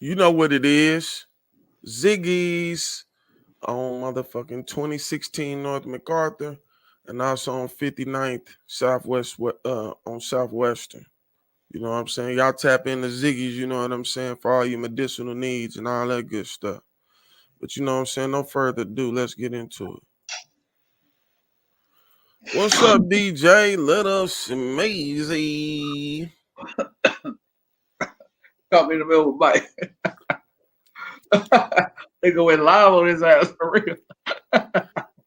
You know what it is. Ziggy's on motherfucking 2016 North MacArthur and also on 59th Southwest on Southwestern. You know what I'm saying? Y'all tap into Ziggy's, you know what I'm saying, for all your medicinal needs and all that good stuff. But you know what I'm saying? No further ado, let's get into it. What's up, DJ? Let us amazy. Caught me in the middle of a bite. They go in live on his ass for real.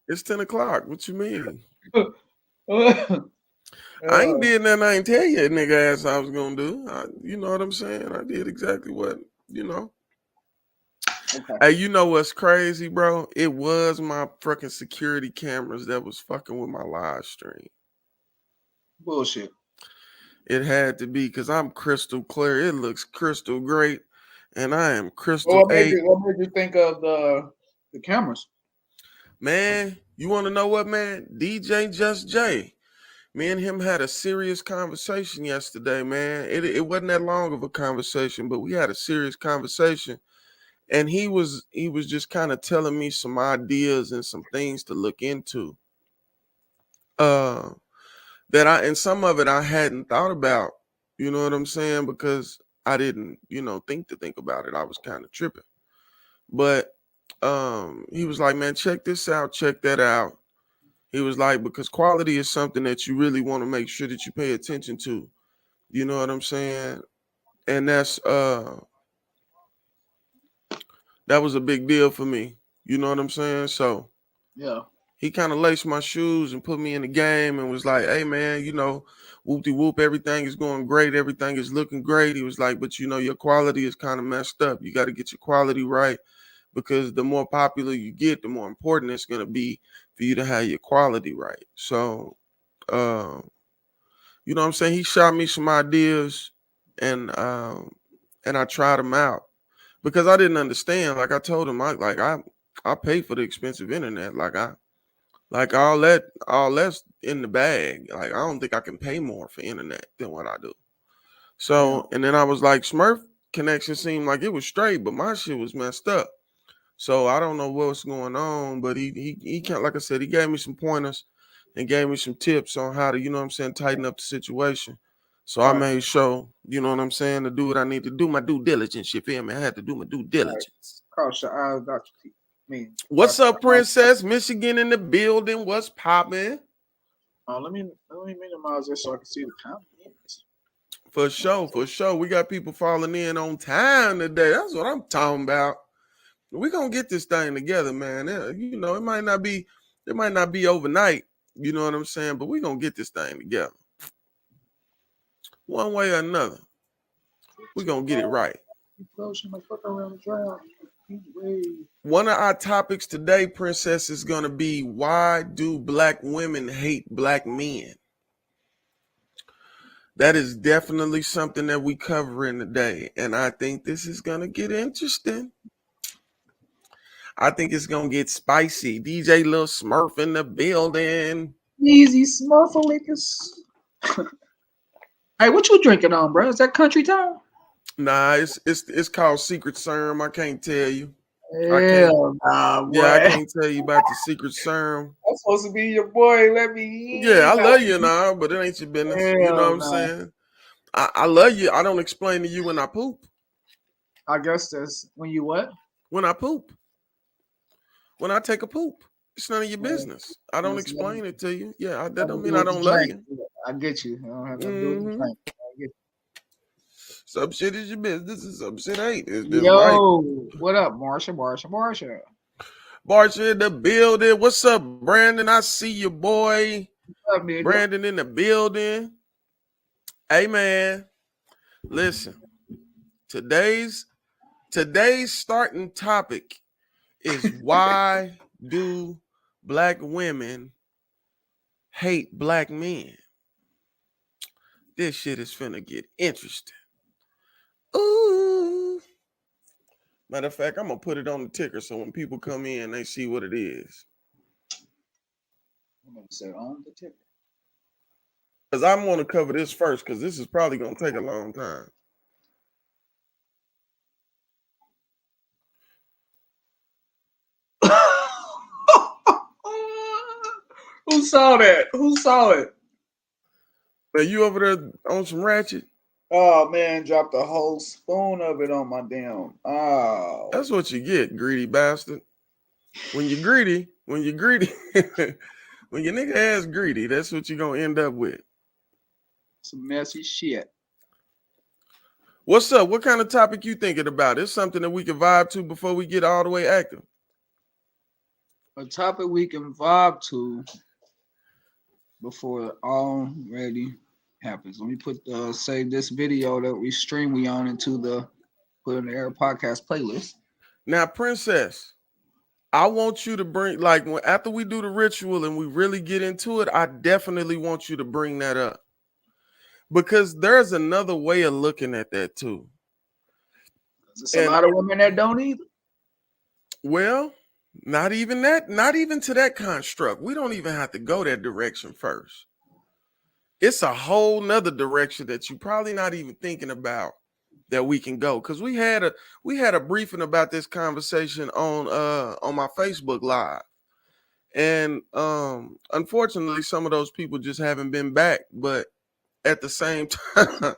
It's 10 o'clock. What you mean? uh, I ain't did nothing I ain't tell you nigga ass I was gonna do. You know what I'm saying? I did exactly what, you know. okay. Hey, you know what's crazy, bro? It was my fucking security cameras that was fucking with my live stream. Bullshit. It had to be because I'm crystal clear. It looks crystal great. And I am Well, crystal eight. what made you think of the cameras? Man, you want to know what, man? DJ Just J. Me and him had a serious conversation yesterday, man. It wasn't that long of a conversation, but we had a serious conversation. And he was just kind of telling me some ideas and some things to look into. Uh that I and some of it I hadn't thought about. You know what I'm saying? Because I didn't, think about it. I was kind of tripping. But he was like, man, check this out, check that out. He was like, because quality is something that you really want to make sure that you pay attention to. You know what I'm saying? And that was a big deal for me. You know what I'm saying? So Yeah. he kind of laced my shoes and put me in the game and was like, hey man, whoop de whoop, everything is going great, everything is looking great. He was like, but your quality is kind of messed up. You got to get your quality right because the more popular you get, the more important it's gonna be for you to have your quality right. So uh, you know what I'm saying? He shot me some ideas and I tried them out because I didn't understand. Like I told him, I pay for the expensive internet. Like all that's in the bag. Like I don't think I can pay more for internet than what I do. Yeah. So and then I was like, Smurf connection seemed like it was straight, but my shit was messed up. So I don't know what's going on, but he can't, like I said, he gave me some pointers and gave me some tips on how to, you know what I'm saying, tighten up the situation. So I Right. made sure, you know what I'm saying, to do what I need to do, my due diligence. You feel me? I had to do my due Right. diligence. Cross your eyes, dot your teeth. What's up, Princess? Michigan in the building. What's popping? Let me minimize this so I can see the comments. For sure, for sure. We got people falling in on time today. That's what I'm talking about. We're gonna get this thing together, man. It might not be overnight, you know what I'm saying, but we're gonna get this thing together. One way or another. We're gonna get it right. Close my fuck around the drown. Way. One of our topics today, Princess, is gonna be why do black women hate black men? That is definitely something that we cover in today. And I think this is gonna get interesting. I think it's gonna get spicy. DJ Lil Smurf in the building. Easy Smurfalikus. Hey, what you drinking on, bro? Is that Country Town? Nah, it's called Secret Serum. I can't tell you. I can't. Hell nah, Yeah, I boy. can't tell you about the Secret Serum. I'm supposed to be your boy. Let Yeah, me I in. love you now, but it ain't your business. You know Hell what I'm nah. saying? I love you. I don't explain to you when I poop. I guess that's when you what? When I poop. When I take a poop. It's none of your Uh, business. I don't that's nothing, explain it to you. Yeah, that nothing don't to mean do I with the don't love drink. you. Yeah, I get you. I don't have nothing to do with the Mm-hmm. drink. I get Some shit is your business and some shit ain't. It's you. just right. Yo, what up, Marsha? Marsha, Marsha. Barsha in the building. What's up, Brandon? I see you, boy. What up, nigga? Brandon in the building. Hey, man. Listen, today's starting topic is why do black women hate black men? This shit is finna get interesting. Ooh. Matter of fact, I'm gonna put it on the ticker so when people come in, they see what it is. I'm gonna say on the tip. Cause I'm gonna cover this first, cause this is probably gonna take a long time. Who saw that? Who saw it? Man, you over there on some ratchet? Oh man, dropped a whole spoon of it on my damn. Oh, That's what you get, greedy bastard. When you're greedy, when your nigga ass greedy, that's what you're gonna end up with. some messy shit. What's up? What kind of topic you thinking about? It's something that we can vibe to before we get all the way active. A topic we can vibe to before it already happens. Let me save this video that we on into the Put in the Air podcast playlist. Now, Princess, I want you to bring, like, after we do the ritual and we really get into it, I definitely want you to bring that up. Because there's another way of looking at that too. There's a lot of women that don't either. Well, not even that, not even to that construct. We don't even have to go that direction first. It's a whole nother direction that you probably not even thinking about that we can go. Because we had a briefing about this conversation on my Facebook Live. And unfortunately, some of those people just haven't been back. But at the same time,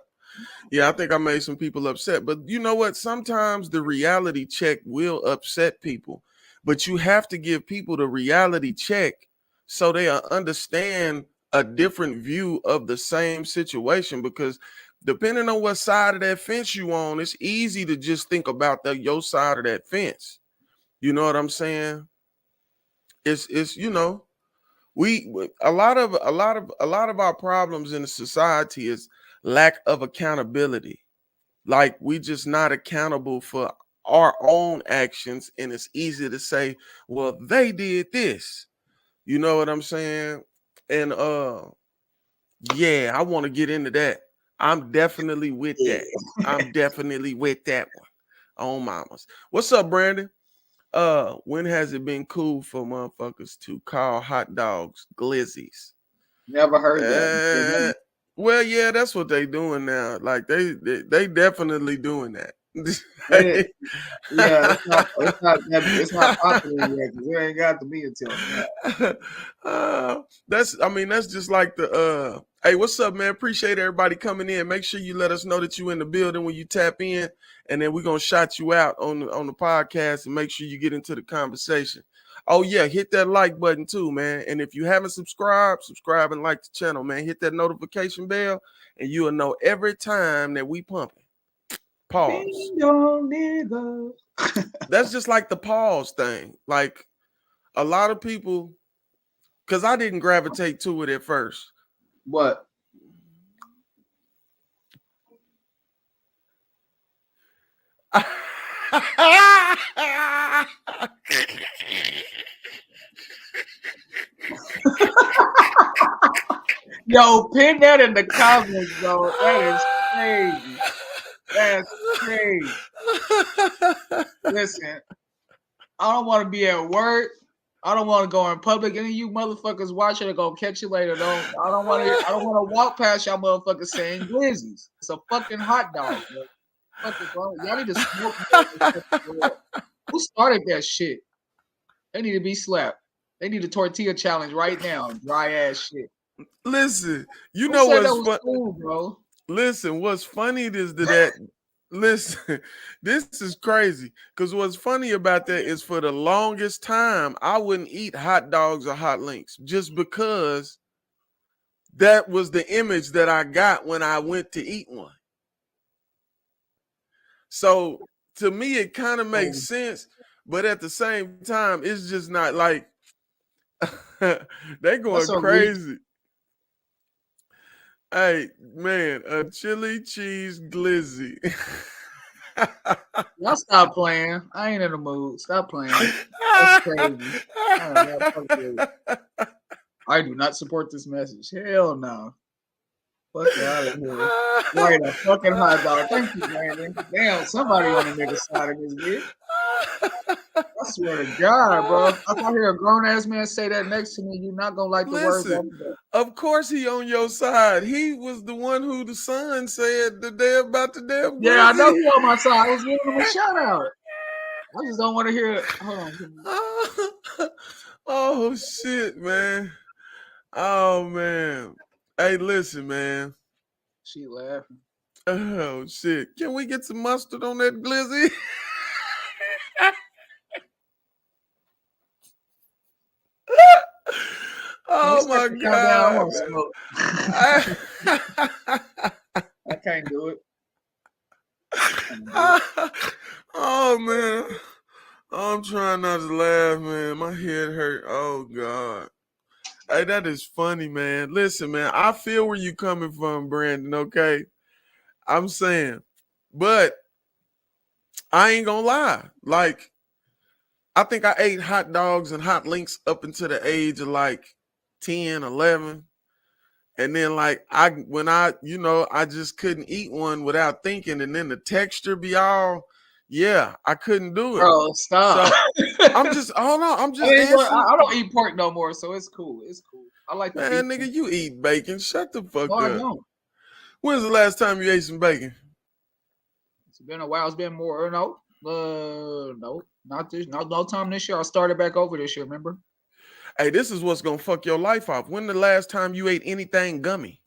yeah, I think I made some people upset. But you know what? Sometimes the reality check will upset people. But you have to give people the reality check so they understand a different view of the same situation. Because depending on what side of that fence you on, it's easy to just think about your side of that fence. You know what I'm saying? It's you know, a lot of our problems in the society is lack of accountability. Like we just not accountable for our own actions, and it's easy to say, well, they did this. You know what I'm saying? And yeah, I want to get into that. I'm definitely with that. I'm definitely with that one. Oh mamas. What's up, Brandon? When has it been cool for motherfuckers to call hot dogs glizzies? Never heard that. Well, yeah, that's what they doing now. Like they definitely doing that. Yeah, it's not popular yet because it ain't got to be until now. That's just like the hey, what's up, man? Appreciate everybody coming in. Make sure you let us know that you in the building when you tap in, and then we're gonna shout you out on the podcast and make sure you get into the conversation. Oh yeah, hit that like button too, man. And if you haven't subscribed, subscribe and like the channel, man. Hit that notification bell, and you'll know every time that we pumping. Pause. That's just like the pause thing. Like a lot of people, because I didn't gravitate to it at first. What? Yo, pin that in the comments, bro. That is crazy. That's crazy. Listen, I don't want to be at work. I don't want to go in public. Any of you motherfuckers watching it, go catch you later. I don't want to walk past y'all motherfuckers saying glizzies. It's a fucking hot dog, bro. Y'all need to smoke. Who started that shit? They need to be slapped. They need a tortilla challenge right now. Dry ass shit. Listen, you know what's cool, bro. Listen, what's funny is that listen, this is crazy. Because what's funny about that is for the longest time, I wouldn't eat hot dogs or hot links just because that was the image that I got when I went to eat one. So to me, it kind of makes sense, but at the same time, it's just not like they going crazy. Hey, man, a chili cheese glizzy. Y'all stop playing. I ain't in the mood. Stop playing. That's crazy. I do not support this message. Hell no. Fuck out of here. Right, a fucking hot dog. Thank you, Brandon. Damn, somebody on the nigga side of this bitch. I swear to God, bro. If I hear a grown ass man say that next to me, you're not gonna like the words. Of course, he on your side. He was the one who the son said the day about the damn. Yeah, I know he on my side. I was giving him a shout out. I just don't want to hear it. Hold on. Oh shit, man. Oh man. Hey, listen, man. She laughing. Oh shit. Can we get some mustard on that glizzy? Can we Oh start my the countdown? I God, want to man. smoke. I can't do it. Oh man. I'm trying not to laugh, man. My head hurt. Oh God. Hey, that is funny, man. Listen, man, I feel where you coming from, Brandon, okay? I'm saying, but I ain't gonna lie. Like, I think I ate hot dogs and hot links up until the age of like 10, 11. And then like I just couldn't eat one without thinking. And then the texture be all, yeah, I couldn't do it. Bro, stop. So I'm just hold on, I'm I, just mean, answering. I don't eat pork no more, so it's cool. It's cool. I like the beef. Man, nigga, you eat bacon. Shut the fuck No, I up. don't. When's the last time you ate some bacon? It's been a while. It's been more. No, no, not this. No time this year. I started back over this year. Remember? Hey, this is what's gonna fuck your life off. When the last time you ate anything gummy?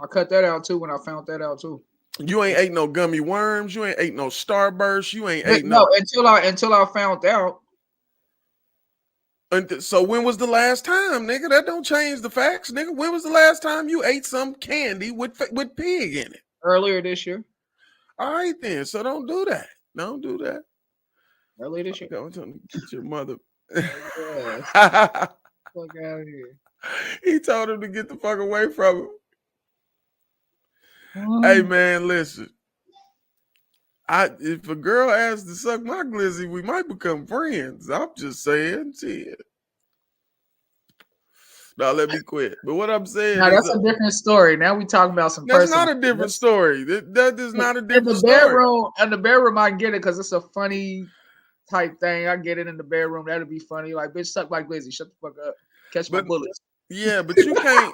I cut that out too when I found that out too. You ain't ate no gummy worms. You ain't ate no Starburst. You ain't But ate no, no. until I found out. So when was the last time, nigga? That don't change the facts, nigga. When was the last time you ate some candy with pig in it? Earlier this year. All right then. So don't do that. Don't do that. Earlier this year. Okay, I'm trying to get your mother. Yeah. Fuck out of here. He told him to get the fuck away from him. Hey man, listen. If a girl asks to suck my glizzy, we might become friends. I'm just saying, shit. Now let me quit. But what I'm saying Now is, that's a different story. Now we talking about some that's personal. not a different story. That is not a In different the story. bedroom, in the bedroom, I get it because it's a funny type thing. I get it in the bedroom. That'll be funny. Like, bitch, suck my glizzy. Shut the fuck up. Catch my But bullets. yeah, but you can't.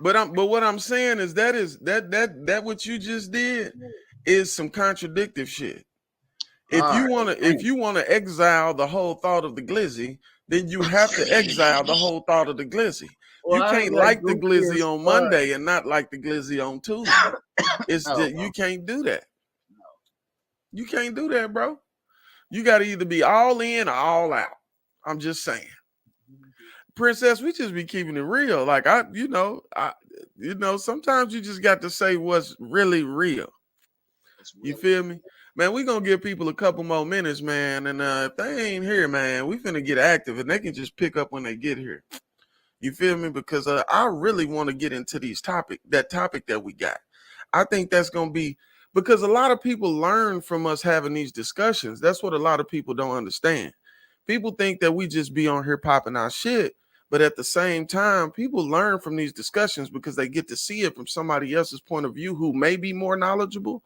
But what I'm saying is that what you just did is some contradictive shit. If you wanna exile the whole thought of the glizzy, then you have to exile the whole thought of the glizzy. Well, You I can't was like like the goofy glizzy as on fuck. Monday and not like the glizzy on Tuesday. It's No, just bro. you can't do that. You can't do that, bro. You got to either be all in or all out. I'm just saying. Princess, we just be keeping it real. Like sometimes you just got to say what's really real. You feel me? Man, we gonna give people a couple more minutes, man. And if they ain't here, man, we finna get active and they can just pick up when they get here. You feel me? Because I really want to get into that topic that we got. I think that's gonna be because a lot of people learn from us having these discussions. That's what a lot of people don't understand. People think that we just be on here popping our shit, but at the same time, people learn from these discussions because they get to see it from somebody else's point of view who may be more knowledgeable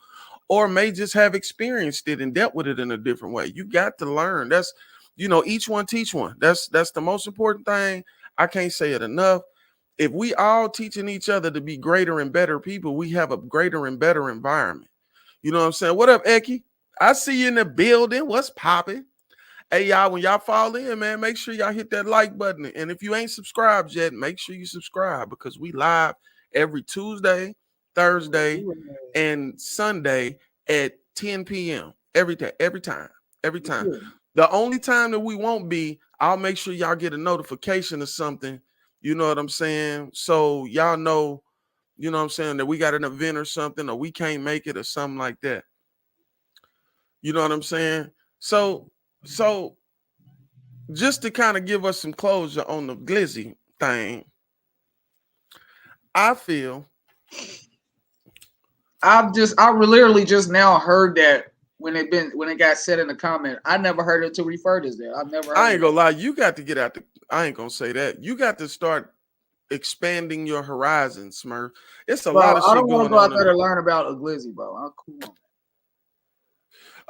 or may just have experienced it and dealt with it in a different way. You got to learn. That's each one teach one. That's the most important thing. I can't say it enough. If we all teaching each other to be greater and better people, we have a greater and better environment. You know what I'm saying? What up, Eki? I see you in the building. What's popping? Hey, y'all, when y'all fall in, man, make sure y'all hit that like button. And if you ain't subscribed yet, make sure you subscribe because we live every Tuesday, Thursday, and Sunday at 10 p.m. every day, every time. The only time that we won't be, I'll make sure y'all get a notification or something. You know what I'm saying? So y'all know, you know what I'm saying, that we got an event or something, or we can't make it or something like that. You know what I'm saying? So just to kind of give us some closure on the glizzy thing, I feel I literally just now heard that when it got said in the comment. I never heard it to refer to that. I've never heard I ain't gonna lie, you got to get out I ain't gonna say that. You got to start expanding your horizons, Smurf. It's a lot of shit I don't want to going go out on. there to learn about a glizzy, bro. I'm cool.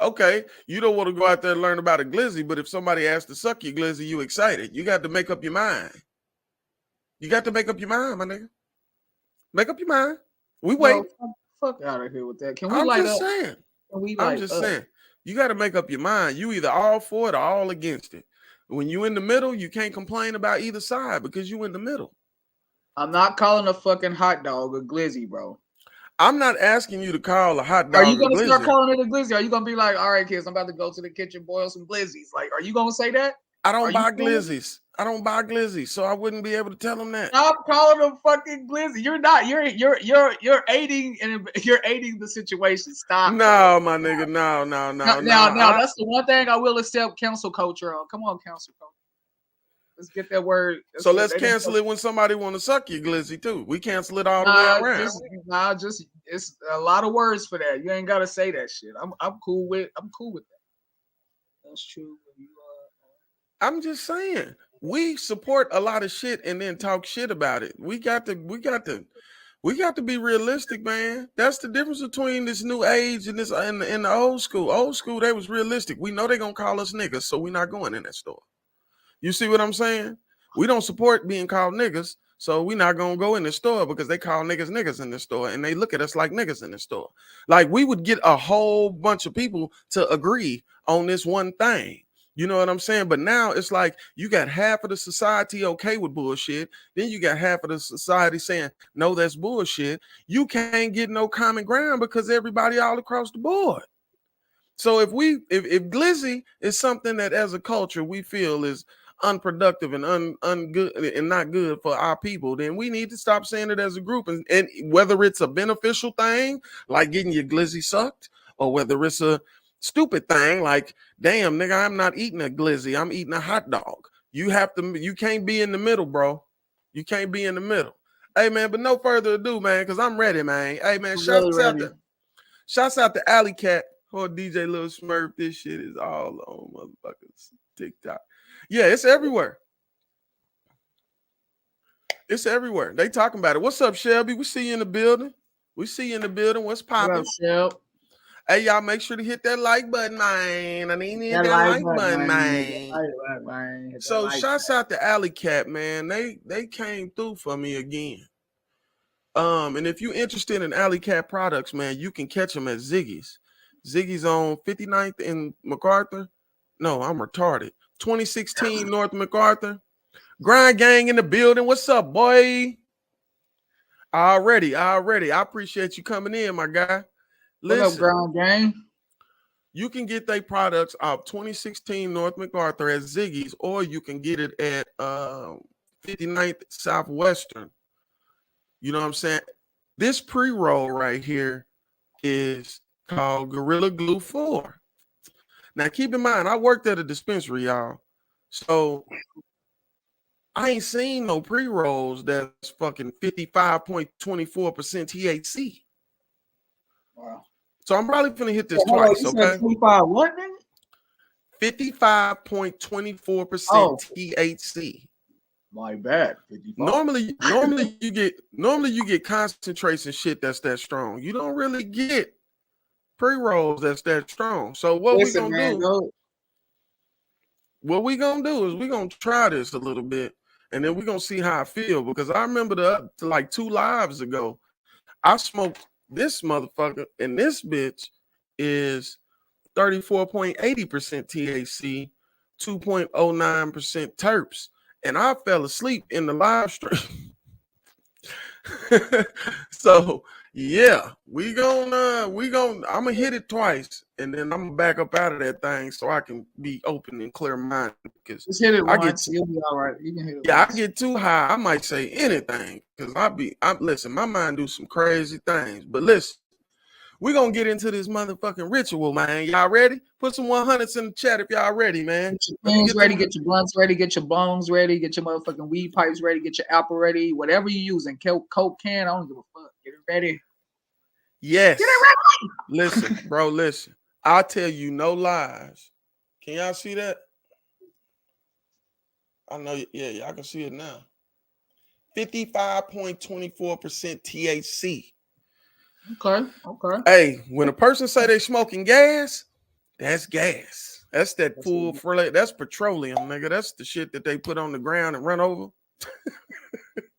Okay, you don't want to go out there and learn about a glizzy, but if somebody asks to suck your glizzy, you excited. You got to make up your mind. You got to make up your mind, my nigga. Make up your mind. We wait. Fuck out of here with that. Can we I'm light just up? saying. Can we I'm light just up? saying. You got to make up your mind. You either all for it or all against it. When you in the middle, you can't complain about either side because you in the middle. I'm not calling a fucking hot dog a glizzy, bro. I'm not asking you to call a hot Are dog you a gonna start glizzy. calling it a glizzy? Are you gonna be like, all right, kids, I'm about to go to the kitchen, boil some glizzies? Like, are you gonna say that? I Are don't you buy cool? glizzies. I don't buy glizzies, so I wouldn't be able to tell them that. Stop calling them fucking glizzy. You're not. You're aiding and you're aiding the situation. Stop, bro. No, my nigga, no. Now, that's the one thing I will accept cancel culture on. Come on, cancel culture. Let's get that word. So let's cancel it when somebody want to suck your glizzy too. We cancel it all the way around. Just it's a lot of words for that. You ain't gotta say that shit. I'm cool with that. That's true. I'm just saying, we support a lot of shit and then talk shit about it. We got to be realistic, man. That's the difference between this new age and this in the old school. Old school, they was realistic. We know they're gonna call us niggas, so we're not going in that store. You see what I'm saying? We don't support being called niggas, so we're not gonna go in the store because they call niggas in the store and they look at us like niggas in the store. Like we would get a whole bunch of people to agree on this one thing. You know what I'm saying? But now it's like you got half of the society okay with bullshit. Then you got half of the society saying, no, that's bullshit. You can't get no common ground because everybody all across the board. So if glizzy is something that as a culture we feel is unproductive and ungood and not good for our people, then we need to stop saying it as a group. And whether it's a beneficial thing like getting your glizzy sucked, or whether it's a stupid thing like, damn nigga, I'm not eating a glizzy, I'm eating a hot dog. You can't be in the middle, bro. You can't be in the middle. Hey man, but no further ado, man, because I'm ready, man. Hey man, shouts out to Alley Cat or DJ Lil Smurf. This shit is all on motherfuckers TikTok. Yeah, it's everywhere. It's everywhere. They talking about it. What's up, Shelby? We see you in the building. What's popping? Hey, y'all, make sure to hit that like button, man. I need that like button, man. So, shouts out to Alley Cat, man. They came through for me again. And if you're interested in Alley Cat products, man, you can catch them at Ziggy's. Ziggy's on 59th in MacArthur. No, I'm retarded. 2016 North MacArthur. Grind Gang in the building. What's up, boy? Already. I appreciate you coming in, my guy. Listen, what up, Grind Gang? You can get their products off 2016 North MacArthur at Ziggy's, or you can get it at 59th Southwestern. You know what I'm saying? This pre-roll right here is called Gorilla Glue 4. Now, keep in mind, I worked at a dispensary, y'all. So I ain't seen no pre-rolls that's fucking 55.24% THC. Wow. So I'm probably gonna hit this twice, okay? 25 what, nigga? 55.24% THC. My bad. 55. Normally you get concentrates and shit that's that strong. You don't really get pre-rolls that's that strong. So what we gonna do? What we gonna do is we gonna try this a little bit, and then we're gonna see how I feel, because I remember like 2 lives ago, I smoked this motherfucker, and this bitch is 34.80% THC, 2.09% terps, and I fell asleep in the live stream. So yeah, I'm gonna hit it twice, and then I'm gonna back up out of that thing so I can be open and clear minded, because just hit it once, you'll be all right. You can hit it once. I get too high, I might say anything, because listen, my mind do some crazy things. But listen, we're gonna get into this motherfucking ritual, man. Y'all ready? Put some 100s in the chat if y'all ready, man. Get your things ready, get your blunts ready, get your bongs ready, get your motherfucking weed pipes ready, get your apple ready, whatever you're using. Coke can, I don't give a fuck. Get it ready. Yes. Get it ready. Listen, bro, listen. I'll tell you no lies. Can y'all see that? I know, yeah, y'all can see it now. 55.24% THC. Okay. Hey, when a person say they smoking gas, that's gas. That's that that's petroleum, nigga. That's the shit that they put on the ground and run over.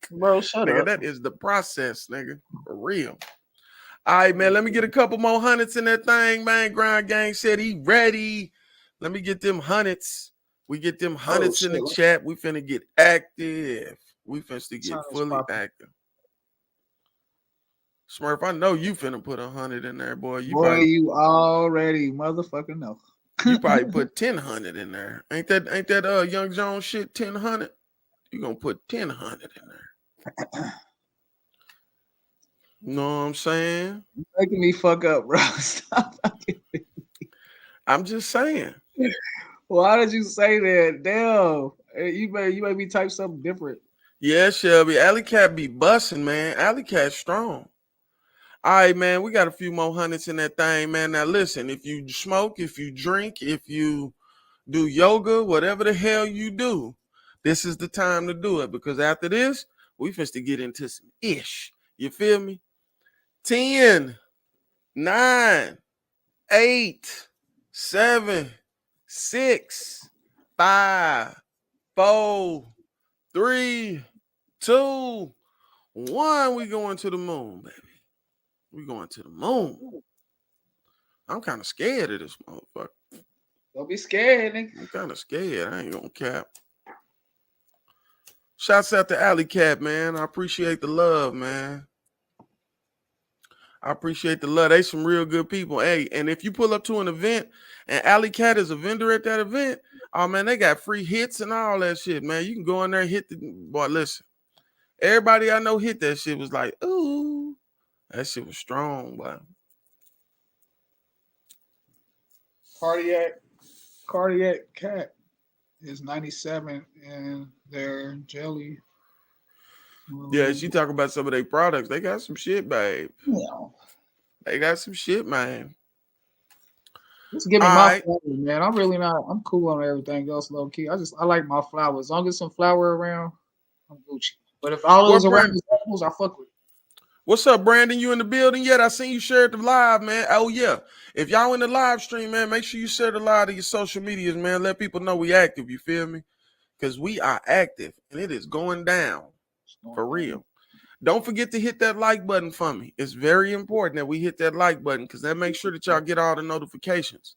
Bro, shut nigga, up. That is the process, nigga. For real. All right, man. Let me get a couple more 100s in that thing, man. Grind Gang said he ready. Let me get them 100s. We get them hundreds in the chat. We finna get active. We finna get fully active. Smurf, I know you finna put 100 in there, boy. You already motherfucking know. You probably put 1,000 in there. Ain't that Young Jones shit 1,000? You gonna put 1,000 in there. You know what I'm saying? You're making me fuck up, bro. Stop fucking me. I'm just saying. Why did you say that? Damn. You made me type something different. Yeah, Shelby. Alley Cat be busting, man. Alley Cat strong. All right, man. We got a few more hundreds in that thing, man. Now listen, if you smoke, if you drink, if you do yoga, whatever the hell you do, this is the time to do it, because after this, we finna get into some ish. You feel me? 10, 9, 8, 7, 6, 5, 4, 3, 2, 1. We going to the moon, baby. We going to the moon. I'm kind of scared of this motherfucker. Don't be scared, nigga. I'm kind of scared. I ain't gonna cap. Shouts out to Alley Cat, man. I appreciate the love, man. I appreciate the love. They some real good people. Hey, and if you pull up to an event and Alley Cat is a vendor at that event, oh man, they got free hits and all that shit, man. You can go in there and hit the boy. Listen, everybody I know hit that shit was like, ooh, that shit was strong, boy. Cardiac Cat is 97 and their jelly. Yeah, she talk about some of their products. They got some shit, babe. Yeah. They got some shit, man. Just give me my flowers, man. I'm cool on everything else, low key. I like my flowers. As long as some flower around, I'm Gucci. But if all those around is I fuck with. What's up, Brandon? You in the building yet? I seen you shared the live, man. Oh yeah. If y'all in the live stream, man, make sure you share the live to your social medias, man. Let people know we active. You feel me? Because we are active and it is going down for real. Don't forget to hit that like button for me. It's very important that we hit that like button, because that makes sure that y'all get all the notifications.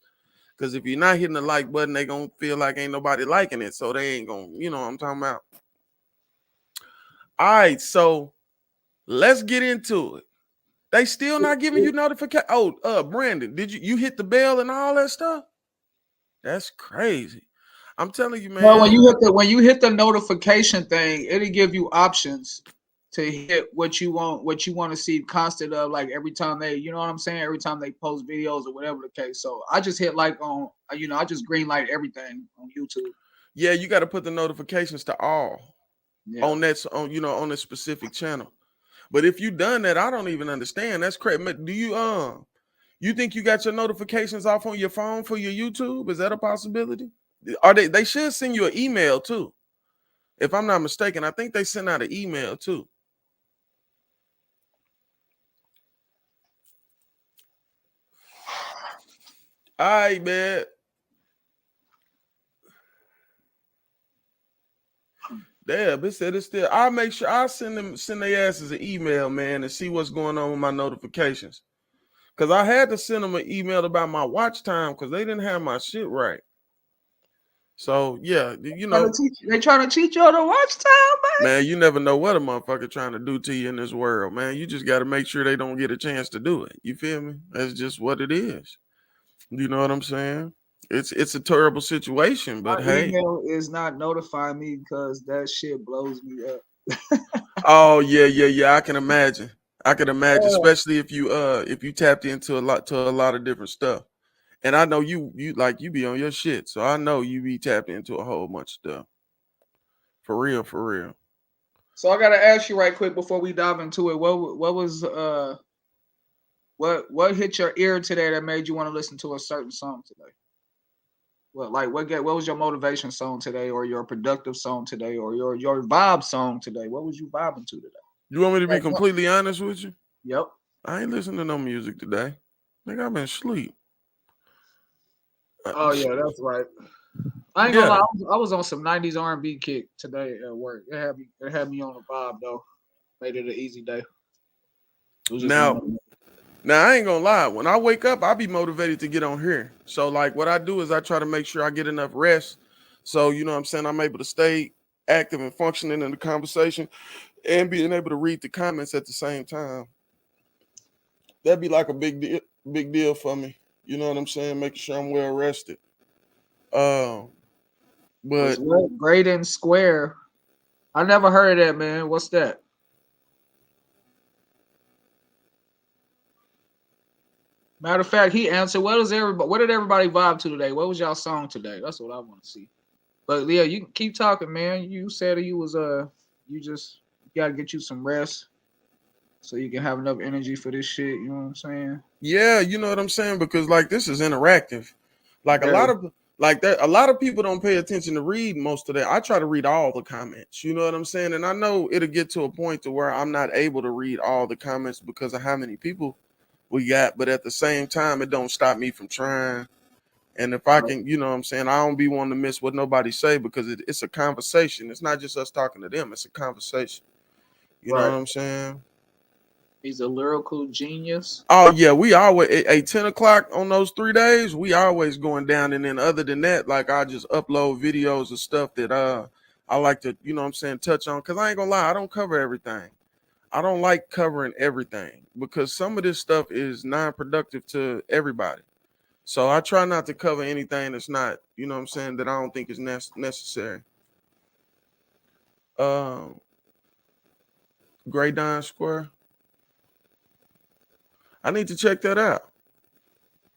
Because if you're not hitting the like button, they gonna feel like ain't nobody liking it, so they ain't gonna, you know what I'm talking about. All right, so let's get into it. They still not giving you notification. Oh, Brandon, did you hit the bell and all that stuff? That's crazy. I'm telling you, man. Well, when you hit the notification thing, it'll give you options to hit what you want to see constant of, like every time they, you know what I'm saying? Every time they post videos or whatever the case. So I just hit like on, I just green light everything on YouTube. Yeah, you got to put the notifications to all on this specific channel. But if you done that, I don't even understand. That's crazy. Do you think you got your notifications off on your phone for your YouTube? Is that a possibility? Are they should send you an email too. If I'm not mistaken, I think they send out an email too. All right, man. Damn, it said it's still. I'll make sure I send their asses an email, man, and see what's going on with my notifications. Cause I had to send them an email about my watch time because they didn't have my shit right. So yeah, you know, they trying to cheat you on the watch time, man. You never know what a motherfucker trying to do to you in this world, man. You just got to make sure they don't get a chance to do it. You feel me? That's just what it is. You know what I'm saying? It's a terrible situation, but my email is not notifying me because that shit blows me up. Oh yeah. I can imagine. Especially if you tapped into a lot of different stuff. And I know you be on your shit, so I know you be tapped into a whole bunch of stuff. For real. So I gotta ask you right quick before we dive into it. What was what hit your ear today that made you want to listen to a certain song today? What was your motivation song today, or your productive song today, or your vibe song today? What was you vibing to today? You want me to be completely honest with you? Yep. I ain't listening to no music today. Nigga, I've been asleep. Oh yeah, that's right. I ain't gonna lie, I was on some 90s R&B kick today at work. It had me on a vibe though. Made it an easy day. Now I ain't gonna lie. When I wake up, I'll be motivated to get on here. So like what I do is I try to make sure I get enough rest So, you know what I'm saying? I'm able to stay active and functioning in the conversation and being able to read the comments at the same time. That'd be like a big deal for me. You know what I'm saying? Making sure I'm well rested. Um, Was but what? Graydon Square. I never heard of that, man. What's that? Matter of fact, he answered. What is everybody? What did everybody vibe to today? What was y'all song today? That's what I want to see. But yeah, you can keep talking, man. You said you was you just gotta get you some rest so you can have enough energy for this shit. You know what I'm saying? yeah, you know what I'm saying? Because like this is interactive. Like a Very lot of like that, a lot of people don't pay attention to read most of that. I try to read all the comments. You know what I'm saying? And I know it'll get to a point to where I'm not able to read all the comments because of how many people we got. But at the same time, it don't stop me from trying. And if I right. can, you know what I'm saying, I don't be wanting to miss what nobody say because it's a conversation. It's not just us talking to them. It's a conversation. You know Right. what I'm saying? He's a lyrical genius. Oh yeah, we always at 10 o'clock on those 3 days. We always going down, and then other than that, like I just upload videos of stuff that I like to, you know what I'm saying, touch on. Cause I ain't gonna lie, I don't cover everything. I don't like covering everything because some of this stuff is non-productive to everybody. So I try not to cover anything that's not, you know what I'm saying, that I don't think is necessary. Um, Gray Don Square. I need to check that out.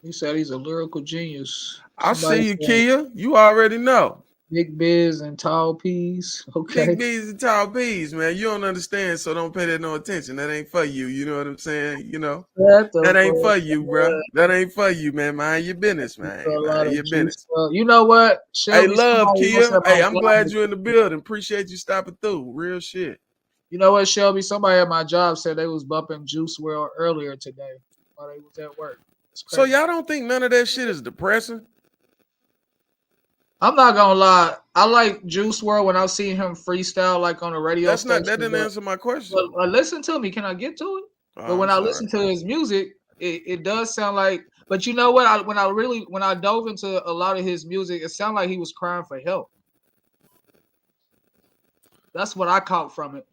He said he's a lyrical genius. I Somebody see you, said Kia. You already know. big biz and tall peas. Big Okay. B's and tall B's, man. You don't understand, so don't pay that no attention. That ain't for you. You know what I'm saying? You know, What the that ain't for you, fuck? bruh. That ain't for you, man. Mind your business, A man. lot Mind your of juice. business. You know what? Hey, Shelby, love, somebody else Kia. at my Hey, I'm glad job. you're in the building. Appreciate you stopping through. Real shit. You know what, Shelby? Somebody at my job said they was bumping Juice World earlier today while they was at work. It's So crazy. y'all don't think none of that shit is depressing? I'm not gonna lie. I like Juice World when I see him freestyle like on a radio That's not. station. That didn't answer my question. But listen to me. Can I get to it? Oh, But I'm when I sorry. listen to his music, it does sound like. But you know what? When I dove into a lot of his music, it sounded like he was crying for help. That's what I caught from it.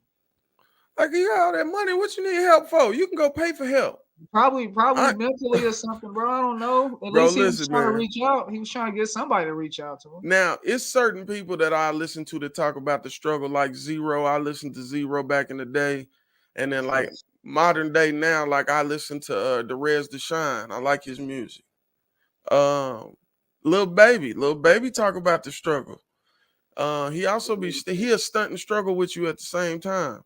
Like you got all that money. What you need help for? You can go pay for help. Probably I, mentally or something, bro. I don't know. At bro, least he was listen, trying to man. reach out. He was trying to get somebody to reach out to him. Now, it's certain people that I listen to that talk about the struggle, like Zero. I listened to Zero back in the day, and then like Facts. modern day now, like I listen to the Rez Shine. I like his music. Um, Little Baby talk about the struggle. He also he'll stunt and struggle with you at the same time.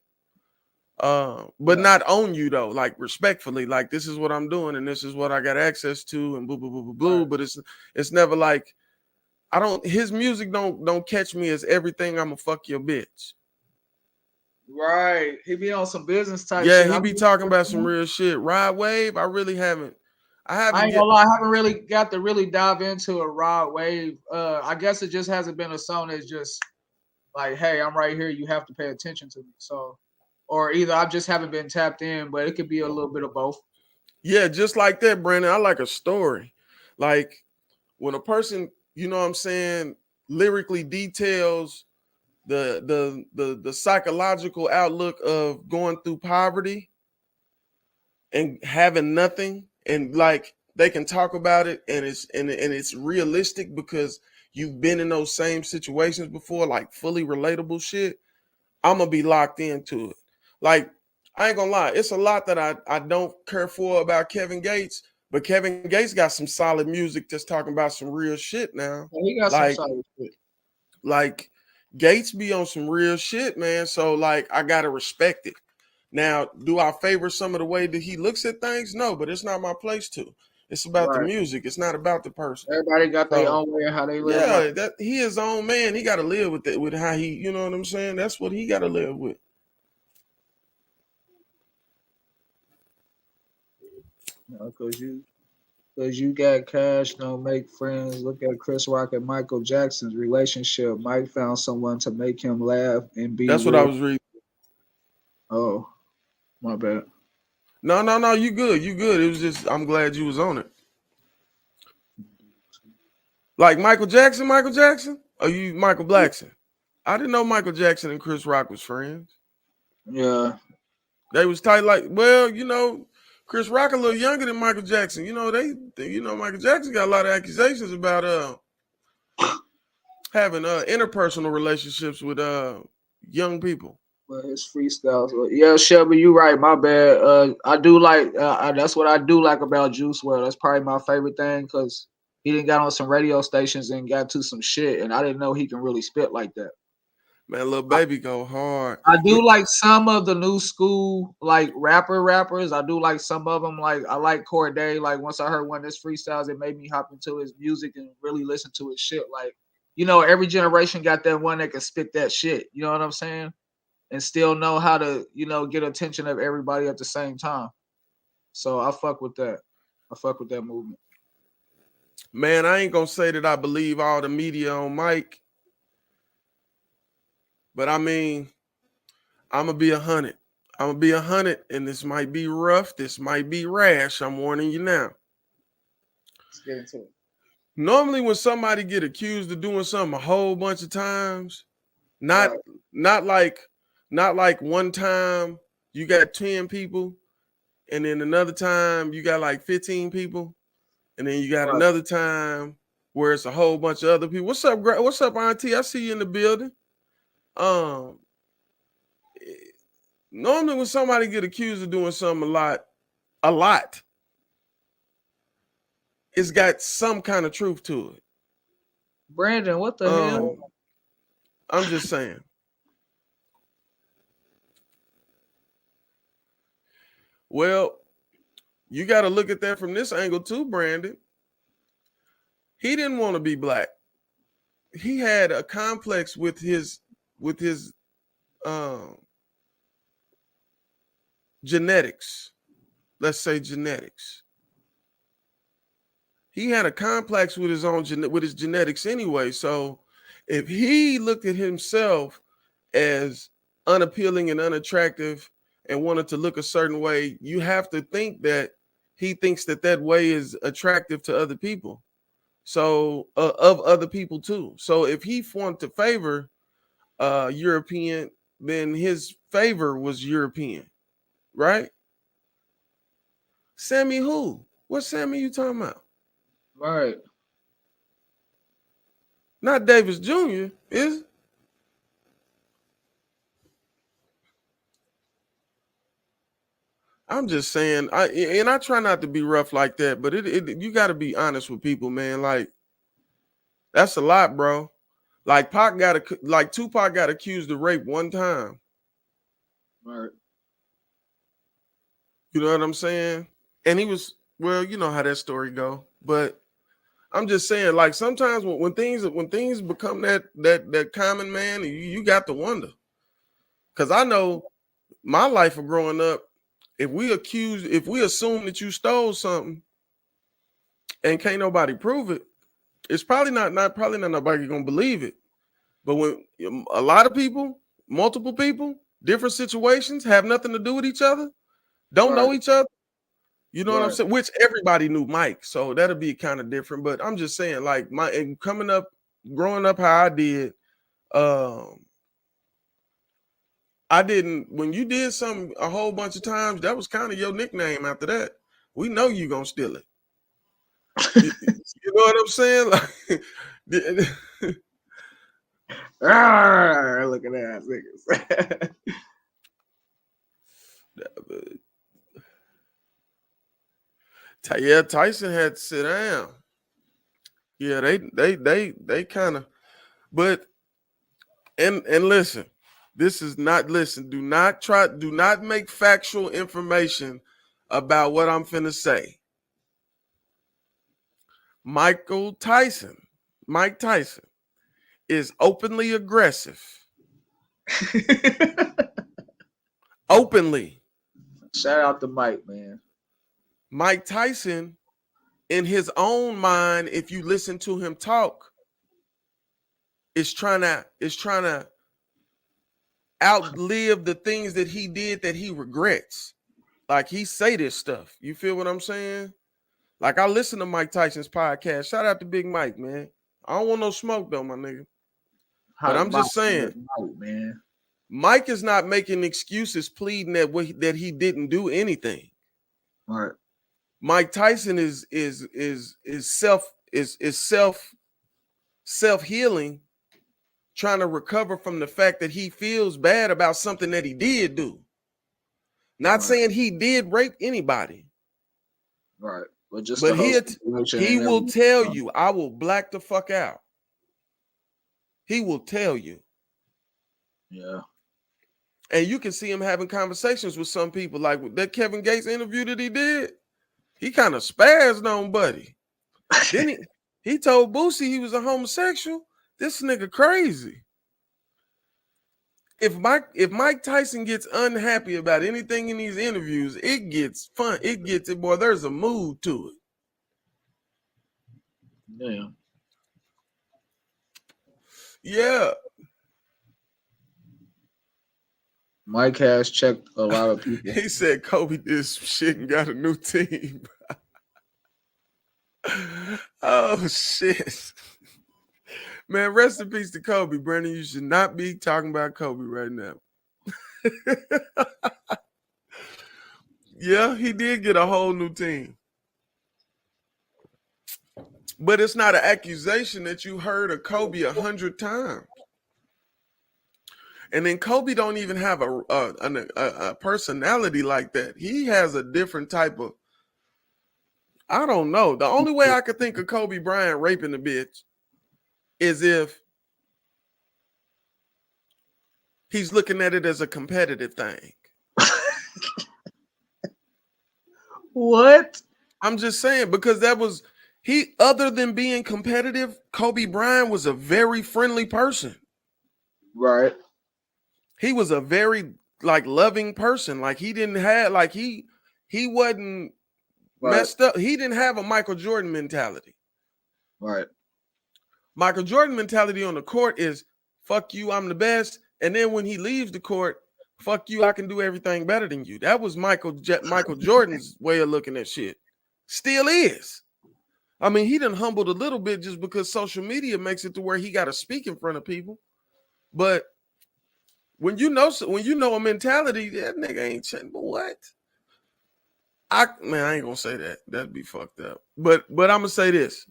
But Yeah. not on you though, like respectfully, like this is what I'm doing and this is what I got access to and boo boo boo boo boo. Right. But it's never like I don't his music don't catch me as everything I'm a fuck your bitch. Right. He be on some business type Yeah, shit. he be talking about some real shit. Ride Wave, I really haven't. I I haven't ain't get gonna lie, I haven't really got to really dive into a Rod Wave. I guess it just hasn't been a song that's just like, hey, I'm right here. You have to pay attention to me. So, or either I just haven't been tapped in, but it could be a little bit of both. yeah, just like that, Brandon. I like a story. Like when a person, you know what I'm saying, lyrically details the psychological outlook of going through poverty and having nothing and like they can talk about it and it's realistic because you've been in those same situations before, like fully relatable shit. I'm gonna be locked into it. Like I ain't gonna lie, it's a lot that I don't care for about Kevin Gates, but Kevin Gates got some solid music that's talking about some real shit now. And he got some Like solid shit. like Gates be on some real shit, man. So like I gotta respect it. Now, do I favor some of the way that he looks at things? No, but it's not my place to. It's about the Right. music. It's not about the person. Everybody got their So own way of how they live life. yeah, that he his own man. He got to live with it, with how he, you know what I'm saying. That's what he got to live with. Cause you got cash, don't make friends. Look at Chris Rock and Michael Jackson's relationship. Mike found someone to make him laugh and be That's what I real. was reading. Oh, my bad. No, no, no. You good. You good. It was just I'm glad you was on it. Like Michael Jackson. Michael Jackson. Oh, you Michael Blackson. I didn't know Michael Jackson and Chris Rock was friends. Yeah. They was tight. Like, well, Chris Rock a little younger than Michael Jackson. Michael Jackson got a lot of accusations about having interpersonal relationships with young people. But his freestyles, yeah, Shelby, you right. My bad. I do like. That's what I do like about Juice WRLD. That's probably my favorite thing because he didn't got on some radio stations and got to some shit, and I didn't know he can really spit like that. Man, Lil Baby go hard. I do like some of the new school like rappers. I do like some of them. Like I like Corday. Like once I heard one of his freestyles, it made me hop into his music and really listen to his shit. Like every generation got that one that can spit that shit. You know what I'm saying? And still know how to, get attention of everybody at the same time. So I fuck with that. I fuck with that movement. Man, I ain't gonna say that I believe all the media on Mike, but I mean, I'm gonna be 100. I'm gonna be 100, and this might be rough. This might be rash. I'm warning you now. Let's get into it. Normally, when somebody get accused of doing something a whole bunch of times, not like one time you got 10 people, and then another time you got like 15 people, and then you got another time where it's a whole bunch of other people. What's up, Auntie? I see you in the building. Normally when somebody get accused of doing something a lot, it's got some kind of truth to it. Brandon, what the hell? I'm just saying. Well, you got to look at that from this angle too, Brandon. He didn't want to be black. He had a complex with his genetics. Let's say genetics. He had a complex with his genetics anyway. So if he looked at himself as unappealing and unattractive and wanted to look a certain way, you have to think that he thinks that way is attractive to other people. So of other people too. So if he wanted to favor European, then his favor was European, right? Sammy who? What Sammy you talking about? Right. Not Davis Jr., is it? I'm just saying, I try not to be rough like that, but you got to be honest with people, man. Like, that's a lot, bro. Like Tupac got accused of rape one time. Right. You know what I'm saying? And he was, well, you know how that story go. But I'm just saying, like, sometimes when things become that common, man, you got to wonder. Because I know my life of growing up, if we assume that you stole something and can't nobody prove it, it's probably not nobody gonna believe it. But when a lot of people, multiple people, different situations have nothing to do with each other, don't know each other, you know what I'm saying? Which everybody knew Mike, so that'll be kind of different. But I'm just saying, like, growing up how I did, I didn't. When you did something a whole bunch of times, that was kind of your nickname. After that, we know you gonna steal it. you know what I'm saying? Like, look at that, niggas. Yeah, Tyson had to sit down. Yeah, they kind of, but and listen, this is not do not make factual information about what I'm finna say. Mike Tyson is openly aggressive. Openly. Shout out to Mike, man. Mike Tyson, in his own mind, if you listen to him talk, is trying to outlive the things that he did that he regrets. Like, he say this stuff. You feel what I'm saying? Like, I listen to Mike Tyson's podcast. Shout out to Big Mike, man. I don't want no smoke though, my nigga. But Hot I'm just boxing saying, at night, man. Mike is not making excuses pleading that he didn't do anything. All right. Mike Tyson is self healing, trying to recover from the fact that he feels bad about something that he did do. Not Right. saying he did rape anybody, Right. But just the but whole situation he and will everything. tell you, I will black the fuck out. He will tell you. Yeah. And you can see him having conversations with some people, like that Kevin Gates interview that he did. He kind of spazzed on Buddy. Then he told Boosie he was a homosexual. This nigga crazy. If Mike Tyson gets unhappy about anything in these interviews, it gets fun. It gets it, boy. There's a mood to it. Yeah. Yeah. Mike has checked a lot of people. He said Kobe did some shit and got a new team. Oh shit. Man, rest in peace to Kobe, Brandon. You should not be talking about Kobe right now. Yeah, he did get a whole new team. But it's not an accusation that you heard of Kobe 100 times. And then Kobe don't even have a personality like that. He has a different type of, I don't know. The only way I could think of Kobe Bryant raping a bitch is if he's looking at it as a competitive thing. What? I'm just saying, because that was other than being competitive, Kobe Bryant was a very friendly person. Right. He was a very loving person. Like he didn't have he wasn't messed up. He didn't have a Michael Jordan mentality. Right. Michael Jordan mentality on the court is fuck you, I'm the best. And then when he leaves the court, fuck you, I can do everything better than you. That was Michael Jordan's way of looking at shit. Still is. I mean, he done humbled a little bit just because social media makes it to where he got to speak in front of people. But when you know a mentality, that nigga ain't changing. But what? I ain't gonna say that. That'd be fucked up. But I'm gonna say this.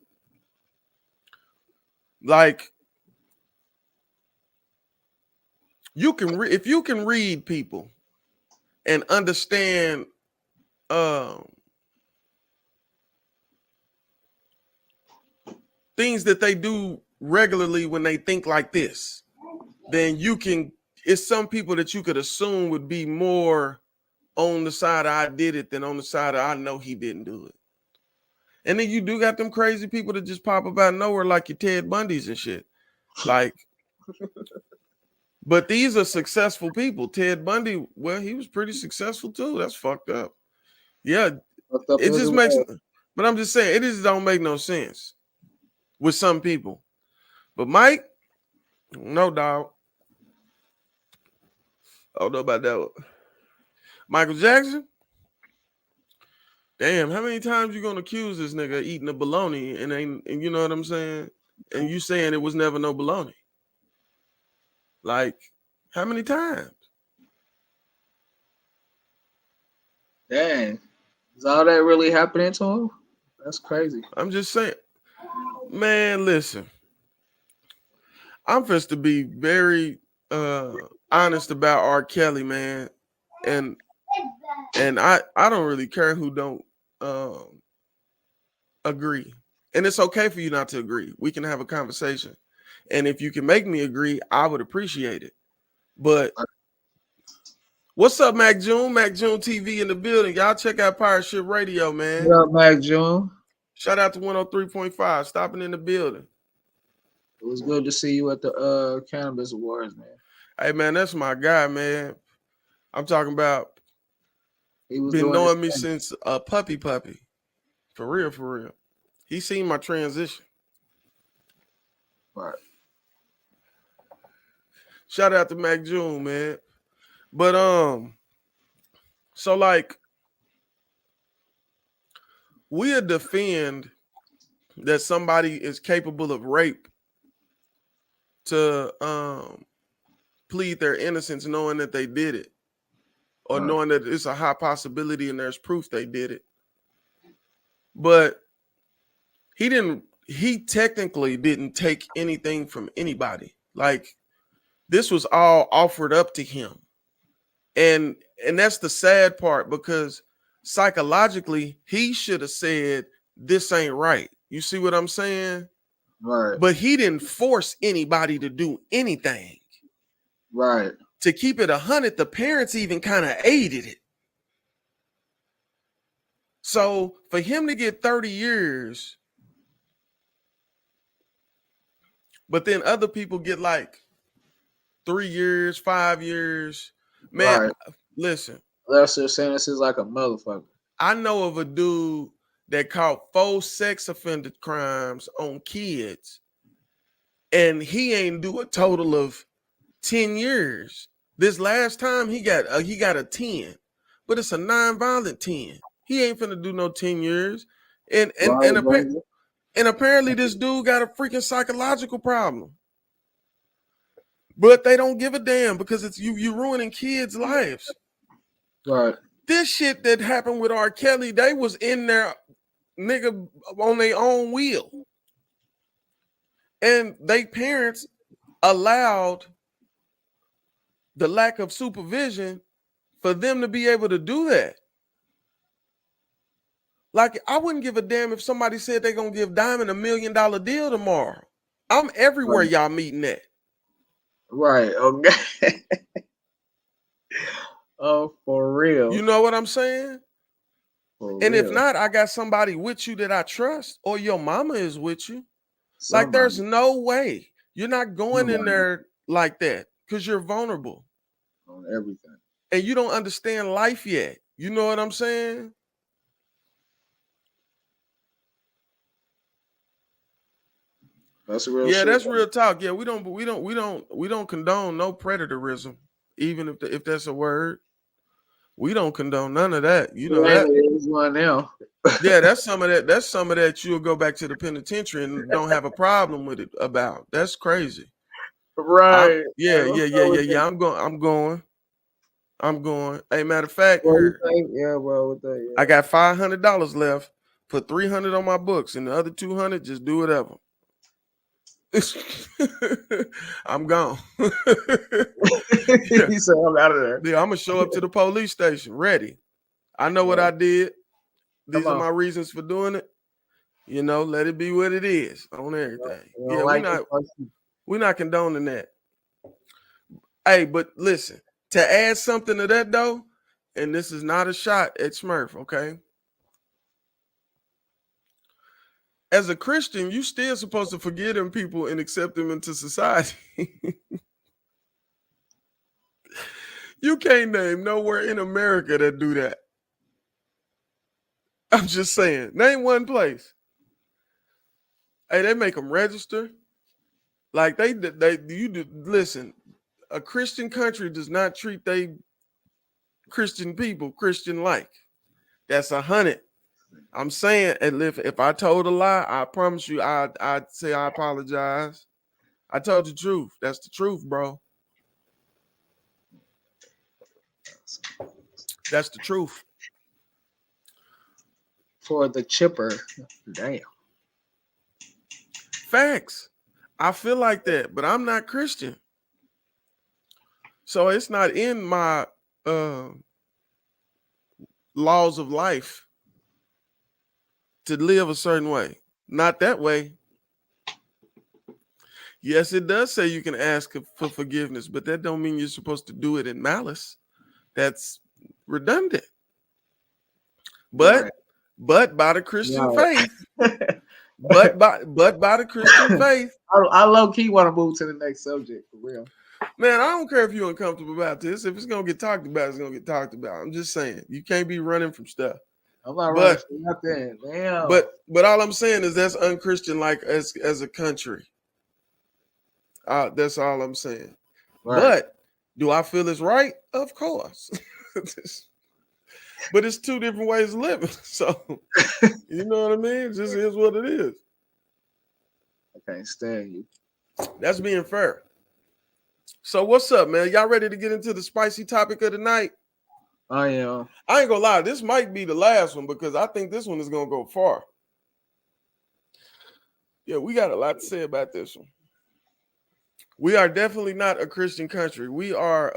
Like, if you can read people and understand things that they do regularly when they think like this, then it's some people that you could assume would be more on the side of I did it than on the side of I know he didn't do it. And then you do got them crazy people that just pop up out of nowhere, like your Ted Bundys and shit. Like, but these are successful people. Ted Bundy, well, he was pretty successful too. That's fucked up. Yeah, it just makes. But I'm just saying, it just don't make no sense with some people. But Mike, no doubt. I don't know about that one. Michael Jackson. Damn, how many times you gonna accuse this nigga of eating a bologna and you know what I'm saying? And you saying it was never no bologna? Like, how many times? Dang. Is all that really happening to him? That's crazy. I'm just saying. Man, listen. I'm supposed to be very honest about R. Kelly, man. And I don't really care who don't agree. And it's okay for you not to agree. We can have a conversation. And if you can make me agree, I would appreciate it. But what's up, Mac June? Mac June TV in the building. Y'all check out Pirate Ship Radio, man. What up, Mac June? Shout out to 103.5, stopping in the building. It was good to see you at the Cannabis Awards, man. Hey, man, that's my guy, man. I'm talking about He was been knowing me since a puppy. For real. He seen my transition. Right. Shout out to Mac June, man. But so like we'll defend that somebody is capable of rape to plead their innocence knowing that they did it, or knowing that it's a high possibility and there's proof they did it. But he technically didn't take anything from anybody. Like, this was all offered up to him. And that's the sad part, because psychologically he should have said, this ain't right. You see what I'm saying? Right. But he didn't force anybody to do anything. Right. To keep it 100, the parents even kind of aided it. So for him to get 30 years, but then other people get like 3 years, 5 years, man, Right. Listen. Lesser sentences like a motherfucker. I know of a dude that caught 4 sex offender crimes on kids, and he ain't do a total of 10 years. This last time he got a 10, but it's a non-violent 10. He ain't finna do no 10 years. And apparently this dude got a freaking psychological problem. But they don't give a damn, because it's you ruining kids' lives. Right. This shit that happened with R. Kelly, they was in there, nigga, on their own wheel. And they parents allowed the lack of supervision for them to be able to do that. Like, I wouldn't give a damn if somebody said they're going to give Diamond $1 million deal tomorrow. I'm everywhere y'all meeting at. Right. Okay. Oh, for real. You know what I'm saying? For and real. If not, I got somebody with you that I trust, or your mama is with you. Somebody. Like, there's no way. You're not going in there like that, because you're vulnerable. On everything. And you don't understand life yet. You know what I'm saying? That's real. Yeah, shit. that's real talk. Yeah, we don't condone no predatorism, even if that's a word. We don't condone none of that. You know that. Is one now. Yeah, that's some of that. That's some of that you'll go back to the penitentiary and don't have a problem with it about. That's crazy. Right. Yeah. I'm going. Hey, matter of fact, yeah, bro. With that, yeah. I got $500 left. Put $300 on my books, and the other $200, just do whatever. I'm gone. He said, I'm out of there. Yeah, I'm gonna show up to the police station ready. I know what I did. These are my reasons for doing it. You know, let it be what it is on everything. Yeah, we're not condoning that. Hey, but listen, to add something to that though, and this is not a shot at Smurf, okay? As a Christian, you still supposed to forgive them people and accept them into society. You can't name nowhere in America that do that. I'm just saying. Name one place. Hey, they make them register. Like listen, a Christian country does not treat they Christian people Christian-like. That's 100. I'm saying, and if I told a lie, I promise you, I'd say I apologize. I told the truth. That's the truth, bro. That's the truth. For the chipper. Damn. Facts. I feel like that, but I'm not Christian. So it's not in my laws of life to live a certain way. Not that way. Yes, it does say you can ask for forgiveness, but that don't mean you're supposed to do it in malice. That's redundant. But by the Christian faith, but by the Christian faith, I low key want to move to the next subject for real. Man, I don't care if you're uncomfortable about this. If it's gonna get talked about, it's gonna get talked about. I'm just saying, you can't be running from stuff. I'm not running from nothing. Damn. But all I'm saying is that's unchristian, like as a country. That's all I'm saying. Right. But do I feel it's right? Of course. But it's two different ways of living. So you know what I mean? It just is what it is. I can't stand you. That's being fair. So what's up, man? Y'all ready to get into the spicy topic of the night? I am. I ain't gonna lie, this might be the last one because I think this one is gonna go far. Yeah, we got a lot to say about this one. We are definitely not a Christian country. We are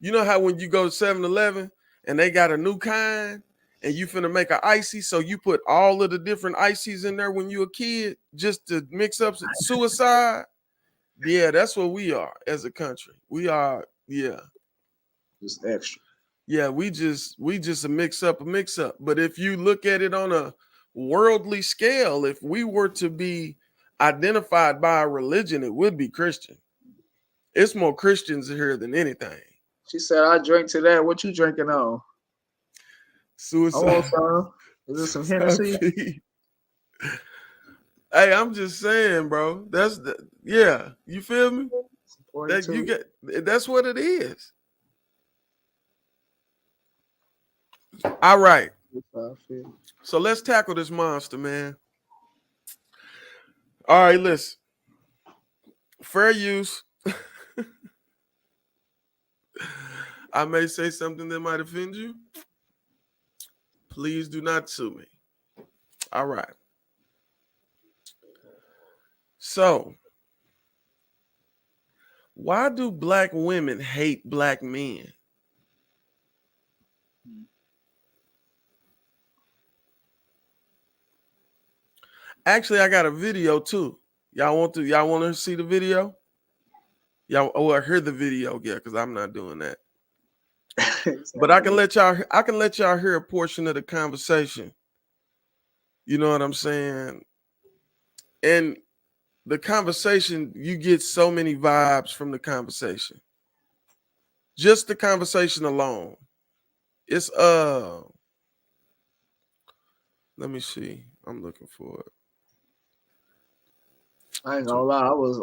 you know how when you go to 7-Eleven and they got a new kind and you finna make an icy, so you put all of the different ices in there when you a kid just to mix up suicide? Yeah, that's what we are as a country. We are, yeah. Just extra. Yeah, we just a mix up. But if you look at it on a worldly scale, if we were to be identified by a religion, it would be Christian. It's more Christians here than anything. She said, I drink to that. What you drinking on? Suicide. Oh, is it some Hennessy? Hey, I'm just saying, bro. That's the yeah. You feel me? That you get. That's what it is. All right. So let's tackle this monster, man. All right, listen. Fair use. I may say something that might offend you. Please do not sue me. All right. So, why do black women hate black men? Actually, I got a video too. Y'all want to see the video? Y'all hear the video, yeah, because I'm not doing that. But I can let y'all hear a portion of the conversation. You know what I'm saying? And the conversation, you get so many vibes from the conversation. Just the conversation alone. It's let me see. I'm looking for it. I ain't gonna lie, I was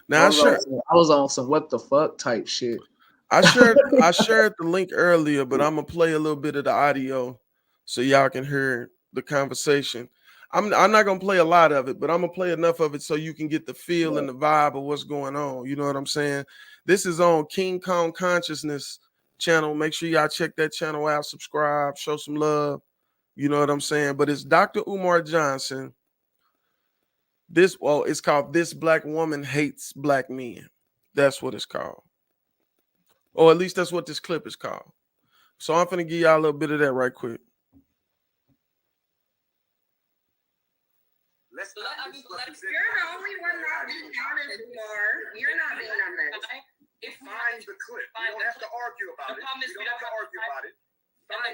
now I was on some what the fuck type shit. I shared the link earlier, but I'm gonna play a little bit of the audio so y'all can hear the conversation. I'm not gonna play a lot of it, but I'm gonna play enough of it so you can get the feel and the vibe of what's going on. You know what I'm saying? This is on King Kong Consciousness channel. Make sure y'all check that channel out, subscribe, show some love. You know what I'm saying? But it's Dr. Umar Johnson. It's called This Black Woman Hates Black Men. That's what it's called. Or at least that's what this clip is called. So I'm finna give y'all a little bit of that right quick. You're the only one not being honest, Umar. You're not being honest. Find the clip. We don't have to argue about it. We don't have to argue about it.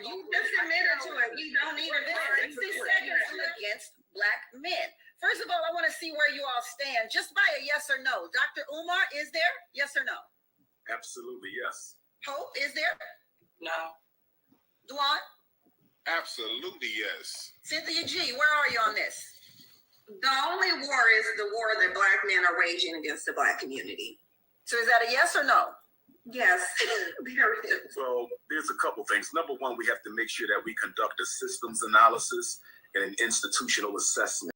You just admitted to it. You don't need to 60 seconds against black men. First of all, I want to see where you all stand, just by a yes or no. Dr. Umar, is there? Yes or no? Absolutely, yes. Hope, is there? No. Duan? Absolutely, yes. Cynthia G, where are you on this? The only war is the war that black men are waging against the black community. So is that a yes or no? Yes, there it is. Well, there's a couple things. Number one, we have to make sure that we conduct a systems analysis and an institutional assessment.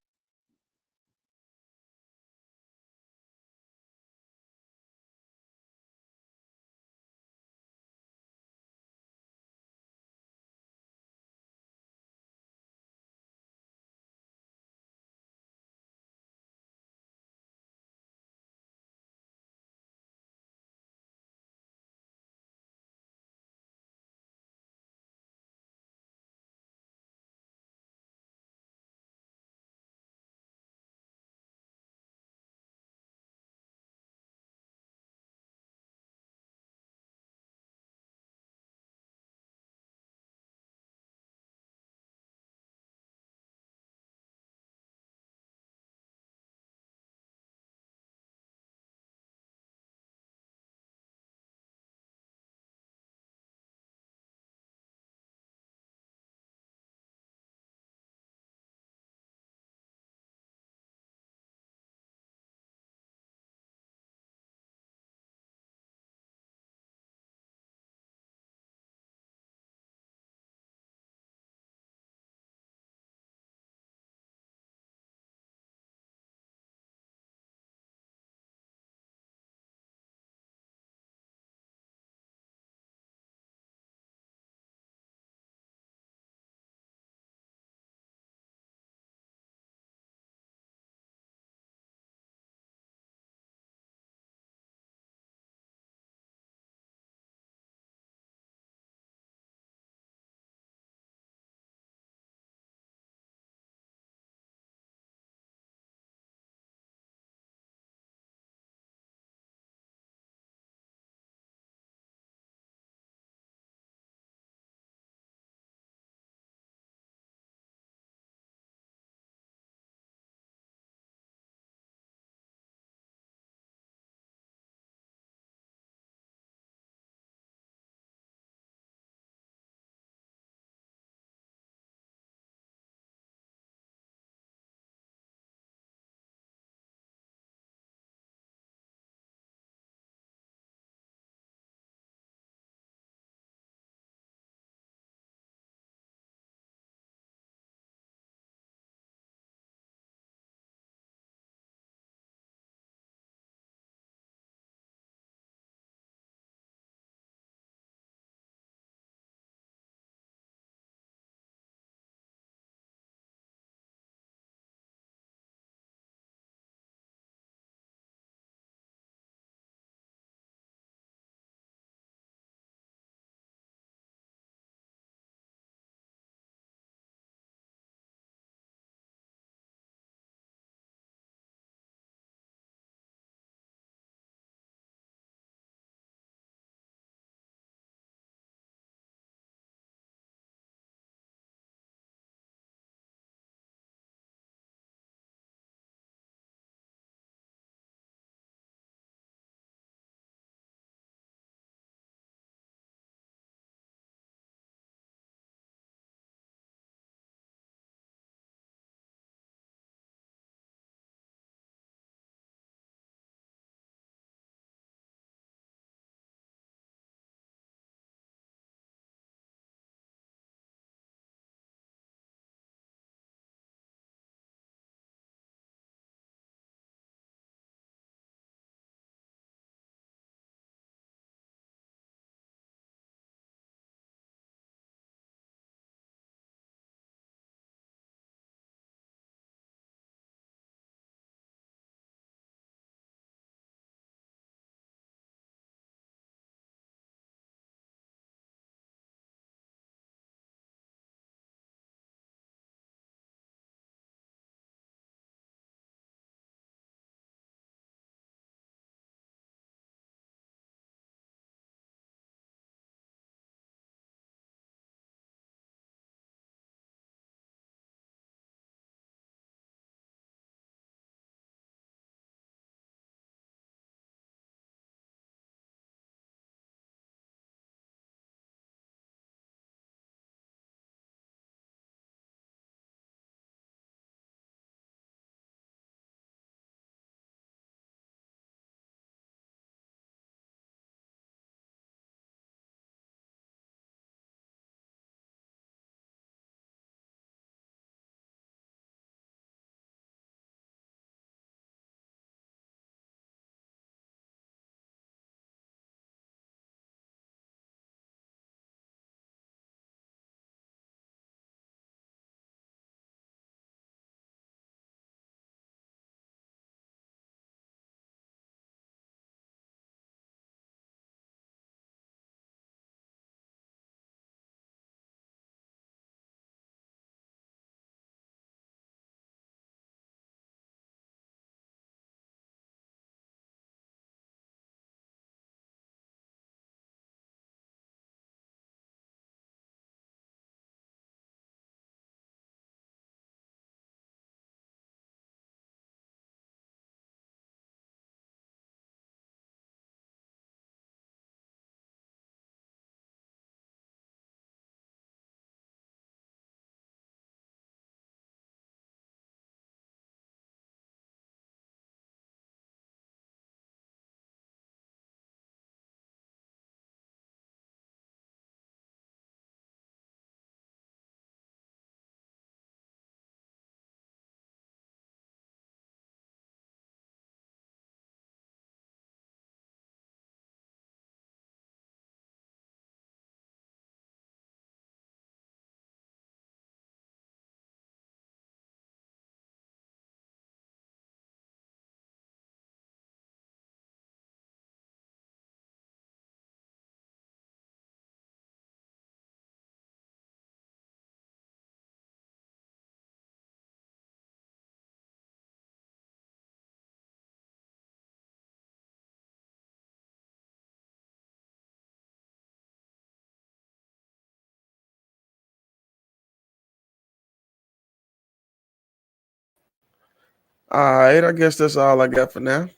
All right, I guess that's all I got for now.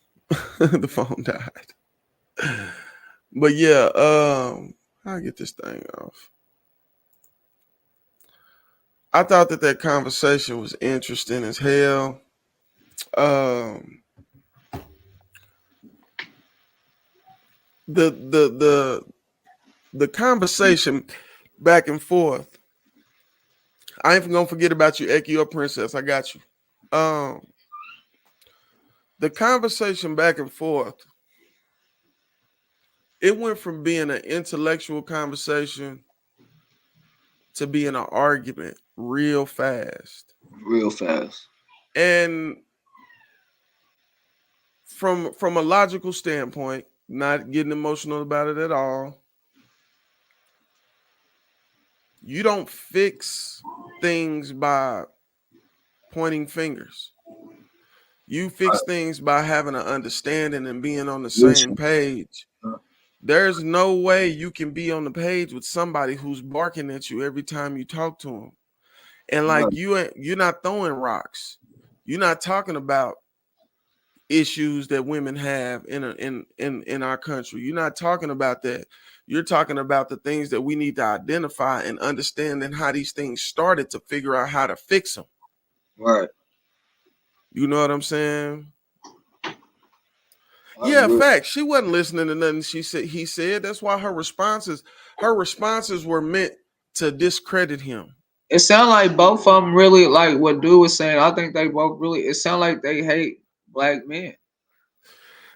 The phone died. But yeah, I'll get this thing off. I thought that conversation was interesting as hell. The conversation back and forth. I ain't gonna forget about you, Eki, your princess. I got you. The conversation back and forth. It went from being an intellectual conversation to being an argument real fast. Real fast. And from a logical standpoint, not getting emotional about it at all. You don't fix things by pointing fingers. You fix things by having an understanding and being on the same page. There's no way you can be on the page with somebody who's barking at you every time you talk to them. And like you're not throwing rocks. You're not talking about issues that women have in our country. You're not talking about that. You're talking about the things that we need to identify and understand and how these things started to figure out how to fix them. Right. You know what I'm saying? Yeah, in fact, she wasn't listening to nothing he said. That's why her responses were meant to discredit him. It sounds like both of them really, like what dude was saying. I think they both really, it sounds like they hate black men.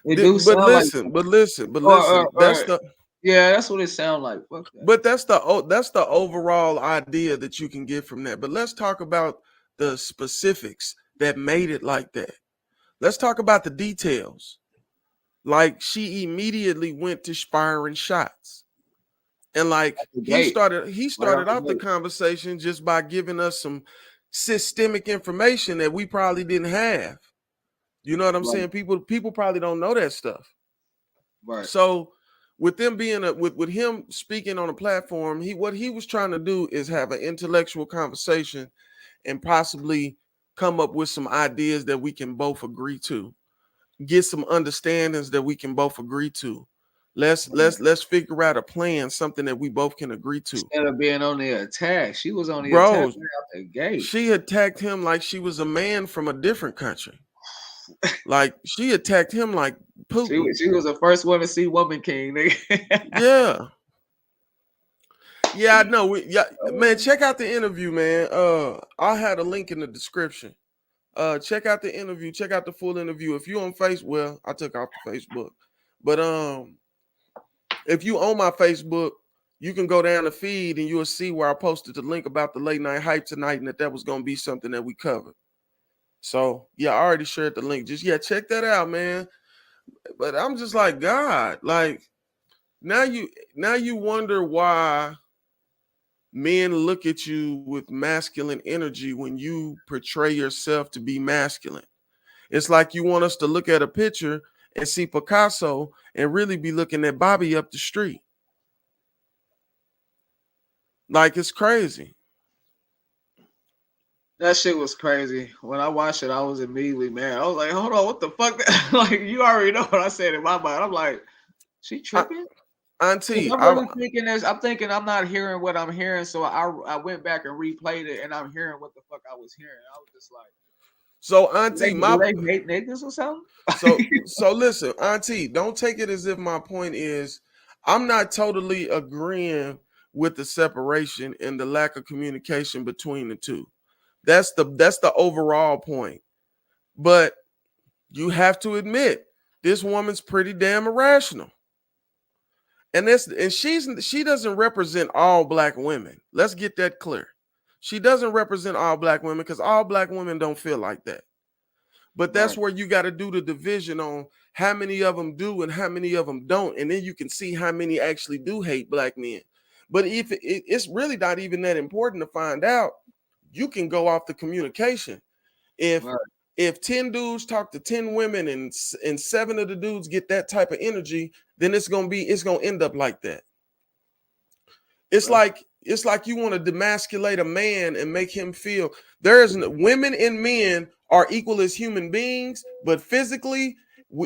It do sound but listen. That's what it sounds like. Fuck that. But that's the overall idea that you can get from that. But let's talk about the specifics that made it like that. Let's talk about the details. Like she immediately went to firing shots. And like he started off the conversation just by giving us some systemic information that we probably didn't have. You know what I'm saying? People probably don't know that stuff. Right. So with them being with him speaking on a platform, what he was trying to do is have an intellectual conversation and possibly come up with some ideas that we can both agree to. Get some understandings that we can both agree to. Let's figure out a plan, something that we both can agree to. Instead of being on the attack, she was on the attack out the gate. She attacked him like she was a man from a different country. Like she attacked him like Putin. She was the first one to see Woman King. Yeah. Yeah, I know. Man, check out the interview, man. I had a link in the description. Check out the interview. Check out the full interview. If you on Facebook, well, I took off the Facebook, but if you on my Facebook, you can go down the feed and you'll see where I posted the link about the late night hype tonight, and that was going to be something that we covered. So yeah, I already shared the link. Just check that out, man. But I'm just like, God, like now you wonder why men look at you with masculine energy when you portray yourself to be masculine. It's like you want us to look at a picture and see Picasso and really be looking at Bobby up the street. Like it's crazy. That shit was crazy. When I watched it, I was immediately mad. I was like, hold on, what the fuck? Like, you already know what I said in my mind. I'm like, she tripping? Auntie, I'm thinking this. I'm thinking I'm not hearing what I'm hearing. So I went back and replayed it, and I'm hearing what the fuck I was hearing. I was just like, so Auntie, they hate niggas or something? So listen, Auntie, don't take it as if my point is I'm not totally agreeing with the separation and the lack of communication between the two. That's the overall point. But you have to admit this woman's pretty damn irrational. And she doesn't represent all black women. Let's get that clear. She doesn't represent all black women because all black women don't feel like that. But that's where you got to do the division on how many of them do and how many of them don't. And then you can see how many actually do hate black men. But if it's really not even that important to find out, you can go off the communication. If 10 dudes talk to 10 women and 7 of the dudes get that type of energy, then it's gonna end up like that. It's like you want to demasculate a man and make him feel women and men are equal as human beings, but physically,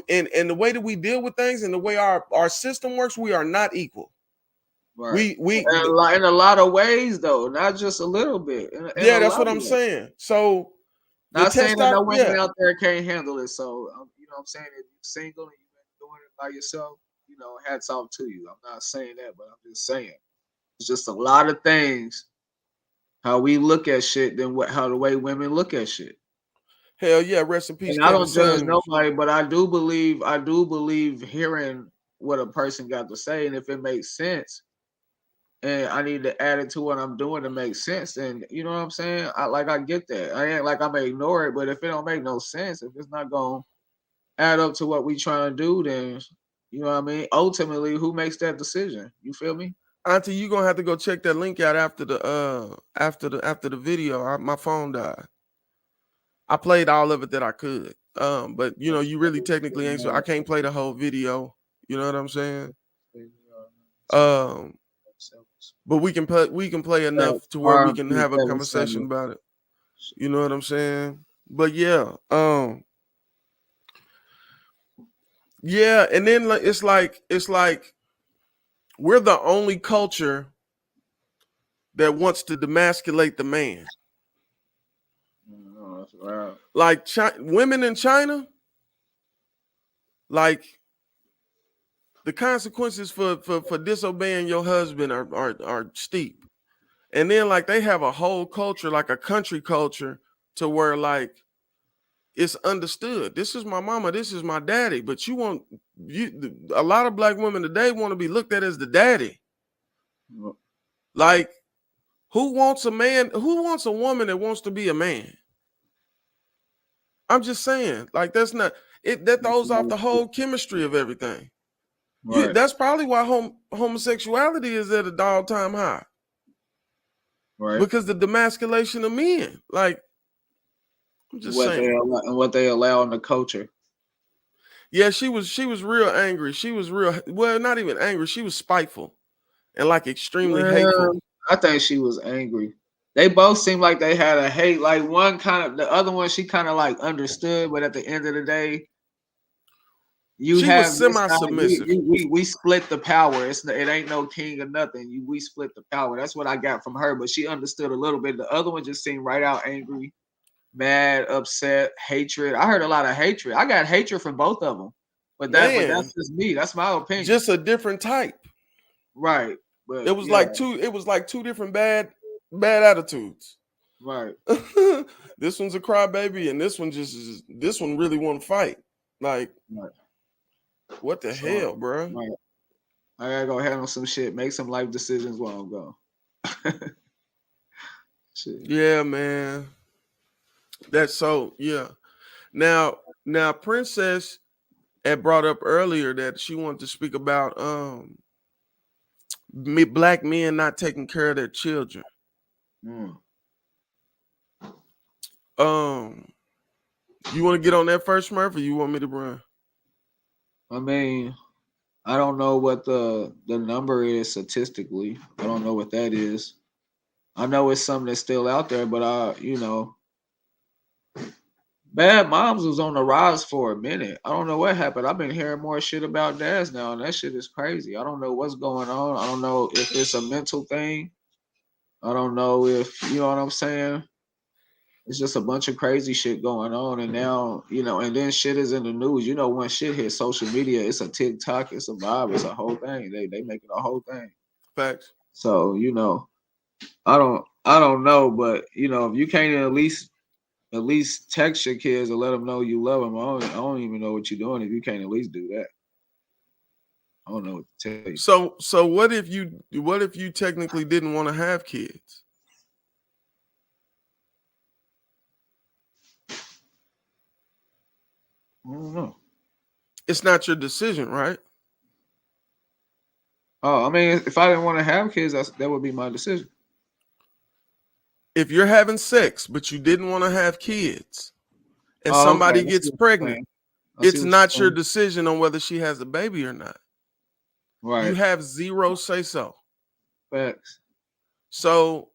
and the way that we deal with things and the way our system works, we are not equal. Right. We in a lot of ways, though, not just a little bit. In yeah, a that's lot what of I'm ways. saying. So the Not saying that no women yeah. out there can't handle it. So you know what I'm saying? If you're single and you've been doing it by yourself, you know, hats off to you. I'm not saying that, but I'm just saying it's just a lot of things how we look at shit than how the way women look at shit. Hell yeah, rest in peace, And I Kevin don't judge Samuels. nobody, but I do believe hearing what a person got to say, and if it makes sense, and I need to add it to what I'm doing to make sense, and you know what I'm saying? I get that. I ain't like I'm gonna ignore it, but if it don't make no sense, if it's not gonna add up to what we trying to do, then you know what I mean? Ultimately, who makes that decision? You feel me? Auntie, you gonna have to go check that link out after the video. My phone died. I played all of it that I could. But you know, you really technically ain't, so I can't play the whole video. You know what I'm saying? But we can play enough to where we can have a conversation about it. You know what I'm saying? But yeah, yeah, and then it's like we're the only culture that wants to demasculate the man. Oh, that's right. Like women in China, like the consequences for disobeying your husband are steep. And then like they have a whole culture, like a country culture, to where like it's understood. This is my mama, this is my daddy. But a lot of black women today want to be looked at as the daddy. Like, who wants a woman that wants to be a man? I'm just saying, like, that's not it. That throws off the whole chemistry of everything. Right. That's probably why homosexuality is at a all-time high. Right. Because the demasculation of men. Like, I'm just saying. What they allow in the culture. Yeah, she was real angry. She was not even angry. She was spiteful and like extremely hateful. I think she was angry. They both seemed like they had a hate. Like the other one, she kind of like understood, but at the end of the day, She was semi-submissive. We split the power. It ain't no king or nothing. We split the power. That's what I got from her. But she understood a little bit. The other one just seemed right out angry, mad, upset, hatred. I heard a lot of hatred. I got hatred from both of them. But that's just me. That's my opinion. Just a different type. Right. But it was like two different bad attitudes. Right. This one's a crybaby, and this one really want to fight. Like, right. What the hell, bro? Right. I gotta go handle some shit, make some life decisions while I'm gone. Shit. Yeah, man. That's so, yeah. Now, Princess had brought up earlier that she wanted to speak about black men not taking care of their children. You want to get on that first, Murph, or you want me to run? I mean, I don't know what the number is statistically. I don't know what that is. I know it's something that's still out there, but bad moms was on the rise for a minute. I don't know what happened. I've been hearing more shit about dads now, and that shit is crazy. I don't know what's going on. I don't know if it's a mental thing. I don't know if, you know what I'm saying? It's just a bunch of crazy shit going on. And now, and then shit is in the news. When shit hits social media, it's a TikTok, it's a vibe, it's a whole thing. They make it a whole thing. Facts. So, I don't know, but if you can't at least text your kids and let them know you love them, I don't even know what you're doing if you can't at least do that. I don't know what to tell you. So what if you technically didn't want to have kids? I don't know. It's not your decision, right? Oh, I mean, if I didn't want to have kids, that would be my decision. If you're having sex, but you didn't want to have kids, and somebody gets pregnant, it's not your decision on whether she has a baby or not. Right. You have zero say so. Facts. So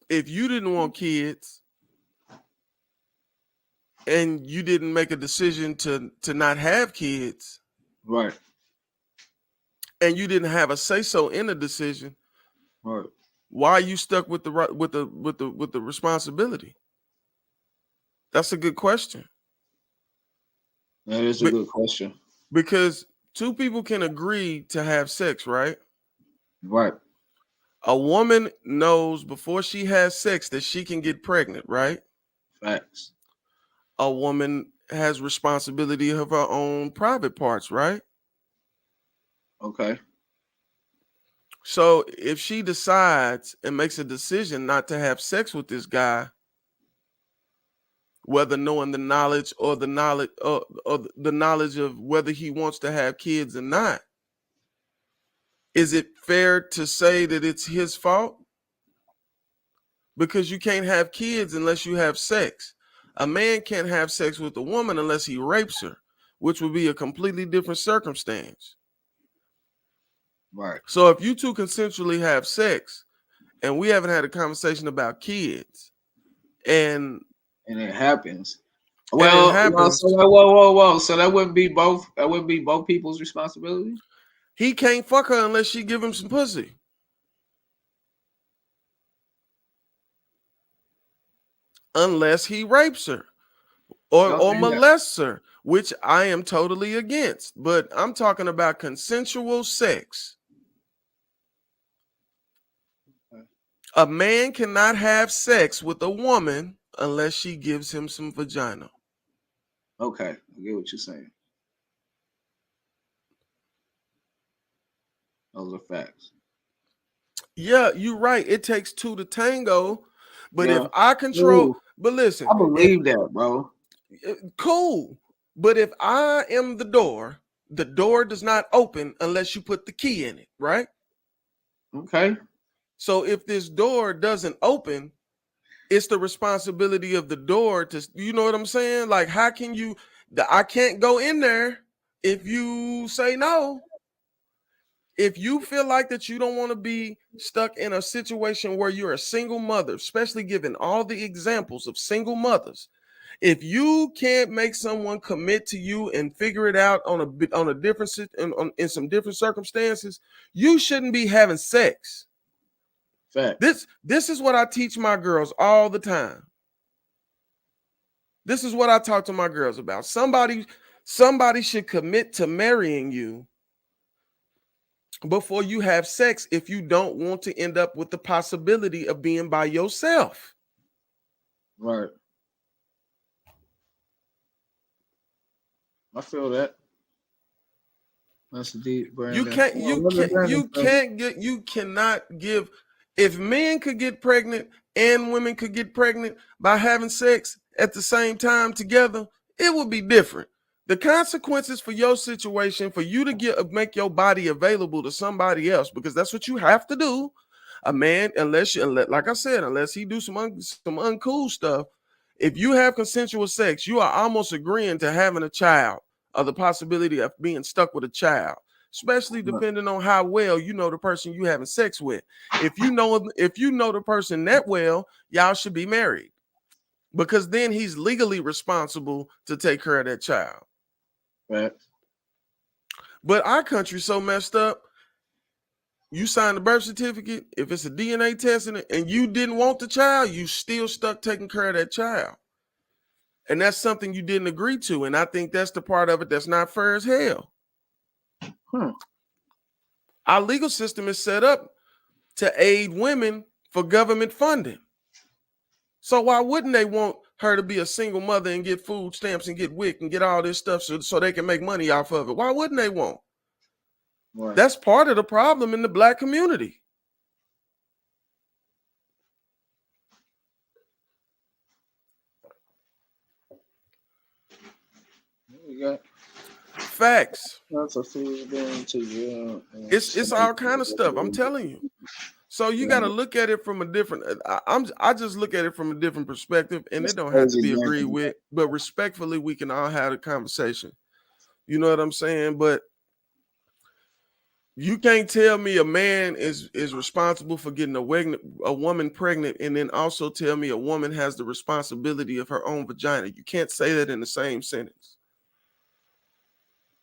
if you didn't want kids, and you didn't make a decision to not have kids, Right. and you didn't have a say so in the decision, Right. why are you stuck with the responsibility? That's a good question. That is a good question. Because two people can agree to have sex, right? Right. A woman knows before she has sex that she can get pregnant, right? Facts. A woman has responsibility of her own private parts, right? Okay. So if she decides and makes a decision not to have sex with this guy, whether knowing the knowledge or the knowledge of whether he wants to have kids or not, is it fair to say that it's his fault? Because you can't have kids unless you have sex. A man can't have sex with a woman unless he rapes her, which would be a completely different circumstance. Right. So if you two consensually have sex and we haven't had a conversation about kids and it happens. it Well, happens, so whoa. So that wouldn't be both people's responsibility? he can't fuck her unless she give him some pussy. Unless he rapes her or molests her, which I am totally against. But I'm talking about consensual sex. A man cannot have sex with a woman unless she gives him some vagina. Okay, I get what you're saying. Those are facts. Yeah, you're right. It takes two to tango. But Yeah. if I control, but listen, I believe that, bro. Cool. But if I am the door does not open unless you put the key in it, right? Okay. So if this door doesn't open, it's the responsibility of the door to, you know what I'm saying? Like, how can you, I can't go in there if you say no. If you feel like that you don't want to be stuck in a situation where you're a single mother, especially given all the examples of single mothers, if you can't make someone commit to you and figure it out on a different in some different circumstances, you shouldn't be having sex. Fact. This is what I teach my girls all the time. This is what I talk to my girls about. Somebody should commit to marrying you before you have sex if you don't want to end up with the possibility of being by yourself. Right. I feel that. That's deep, Brandon. You cannot give. If men could get pregnant and women could get pregnant by having sex at the same time together, it would be different. The consequences for your situation, for you to make your body available to somebody else, because that's what you have to do. A man, unless like I said, unless he do some uncool stuff, if you have consensual sex, you are almost agreeing to having a child or the possibility of being stuck with a child, especially depending on how well you know the person you having sex with. If you know the person that well, y'all should be married, because then he's legally responsible to take care of that child. Right. But our country's so messed up. You sign the birth certificate, if it's a DNA test in it, and you didn't want the child, you still stuck taking care of that child. And that's something you didn't agree to. And I think that's the part of it that's not fair as hell. Our legal system is set up to aid women for government funding. So why wouldn't they want her to be a single mother and get food stamps and get WIC and get all this stuff so they can make money off of it? Why wouldn't they want? Right. That's part of the problem in the Black community. Facts. It's all kind of stuff. I'm telling you. So you got to look at it from a different. I just look at it from a different perspective, and it don't have to be agreed with. But respectfully, we can all have a conversation. You know what I'm saying? But You can't tell me a man is responsible for getting a woman pregnant, and then also tell me a woman has the responsibility of her own vagina. You can't say that in the same sentence.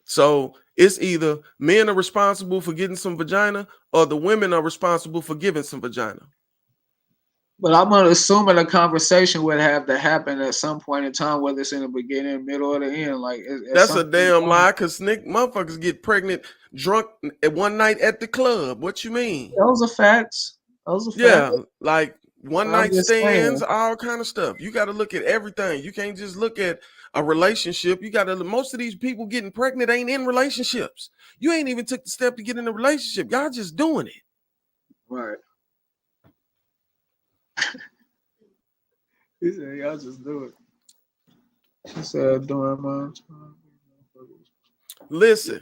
So it's either men are responsible for getting some vagina, or the women are responsible for giving some vagina. But I'm gonna assume that a conversation would have to happen at some point in time, whether it's in the beginning, middle, or the end. Like That's a damn lie, because motherfuckers get pregnant drunk at one night at the club. What you mean? Those are facts. Those are Yeah, facts. like one I'm night just stands, saying. all kind of stuff. You got to look at everything. You can't just look at a relationship. You got to. Most of these people getting pregnant ain't in relationships. You ain't even took the step to get in a relationship. Y'all just doing it. Right. He said, y'all just do it. He said, doing mine. Listen,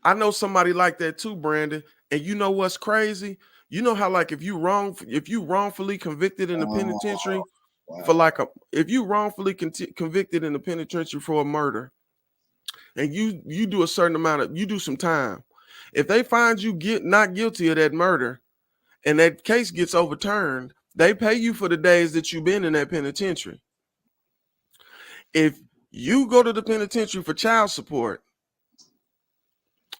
I know somebody like that too, Brandon. And you know what's crazy? You know how like if you wrongfully convicted in the penitentiary for like if you wrongfully convicted in the penitentiary for a murder, and you do a certain amount of, you do some time. If they find you not guilty of that murder and that case gets overturned, they pay you for the days that you've been in that penitentiary. If you go to the penitentiary for child support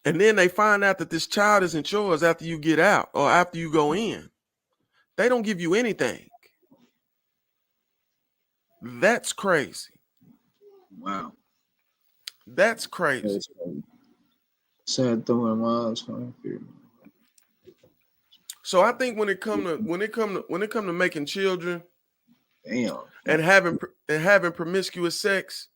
and then they find out that this child isn't yours after you get out or after you go in, they don't give you anything. That's crazy. Wow. That's crazy. Said doing mine. So I think when it come to making children, Damn. and having promiscuous sex,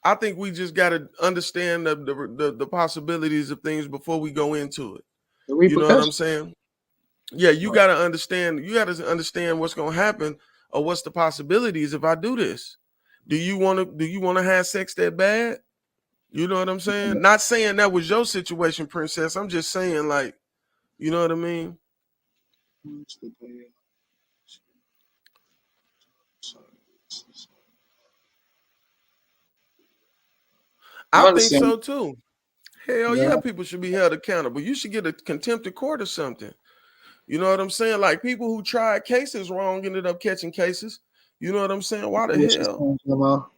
I think we just got to understand the possibilities of things before we go into it. You know what I'm saying? Yeah, you got to understand. You got to understand what's going to happen or what's the possibilities if I do this. Do you want to have sex that bad? You know what I'm saying? Not saying that was your situation, princess. I'm just saying, like, you know what I mean? I think so too. Hell yeah, people should be held accountable. You should get a contempt of court or something. You know what I'm saying? Like people who tried cases wrong ended up catching cases. You know what I'm saying? Why the hell?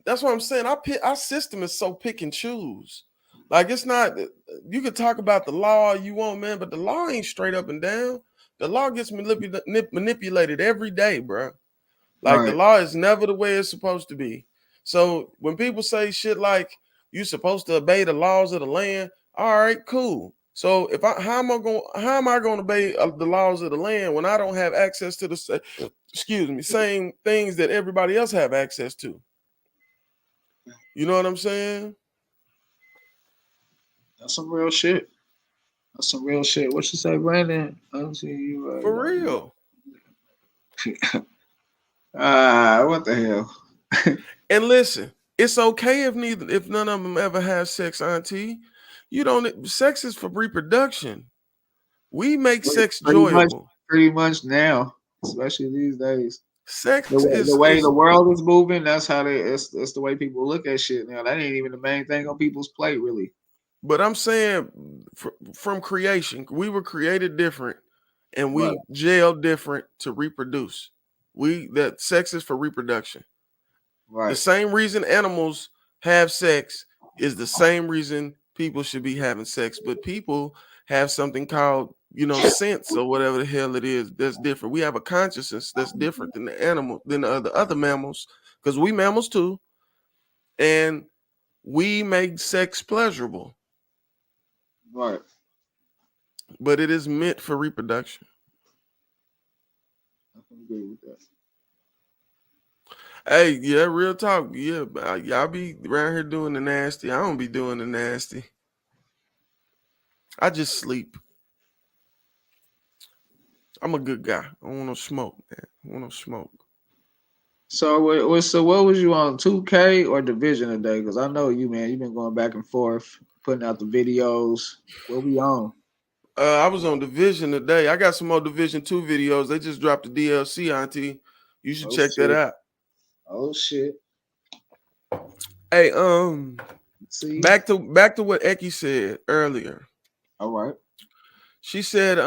That's what I'm saying. Our system is so pick and choose. Like it's not. You could talk about the law all you want, man, but the law ain't straight up and down. The law gets manipulated every day, bro. Like the law is never the way it's supposed to be. So when people say shit like you're supposed to obey the laws of the land, all right, cool. So how am I going to obey the laws of the land when I don't have access to the same things that everybody else have access to? You know what I'm saying? That's some real shit. That's some real shit. What you say, Brandon? I don't see you right. For real. What the hell? And listen, it's okay if none of them ever have sex, Auntie. Sex is for reproduction. We make sex joyful. Pretty much now, especially these days. Sex the way the world is moving, that's how it's the way people look at shit now. That ain't even the main thing on people's plate, really. But I'm saying from creation, we were created different and we jailed different to reproduce. That sex is for reproduction. Right. The same reason animals have sex is the same reason people should be having sex, but people have something called, sense or whatever the hell it is that's different. We have a consciousness that's different than the other mammals, because we mammals too, and we make sex pleasurable. Right. But it is meant for reproduction. I can agree with that. Hey, yeah, real talk. Yeah, y'all be around here doing the nasty. I don't be doing the nasty. I just sleep. I'm a good guy. I don't want no smoke, man. I want no smoke. So what was you on, 2K or Division today? Because I know you, man. You've been going back and forth, putting out the videos. What we on? I was on Division today. I got some more Division 2 videos. They just dropped the DLC, Auntie. You should check that out. Oh shit. Hey, back to what Eki said earlier. All right. She said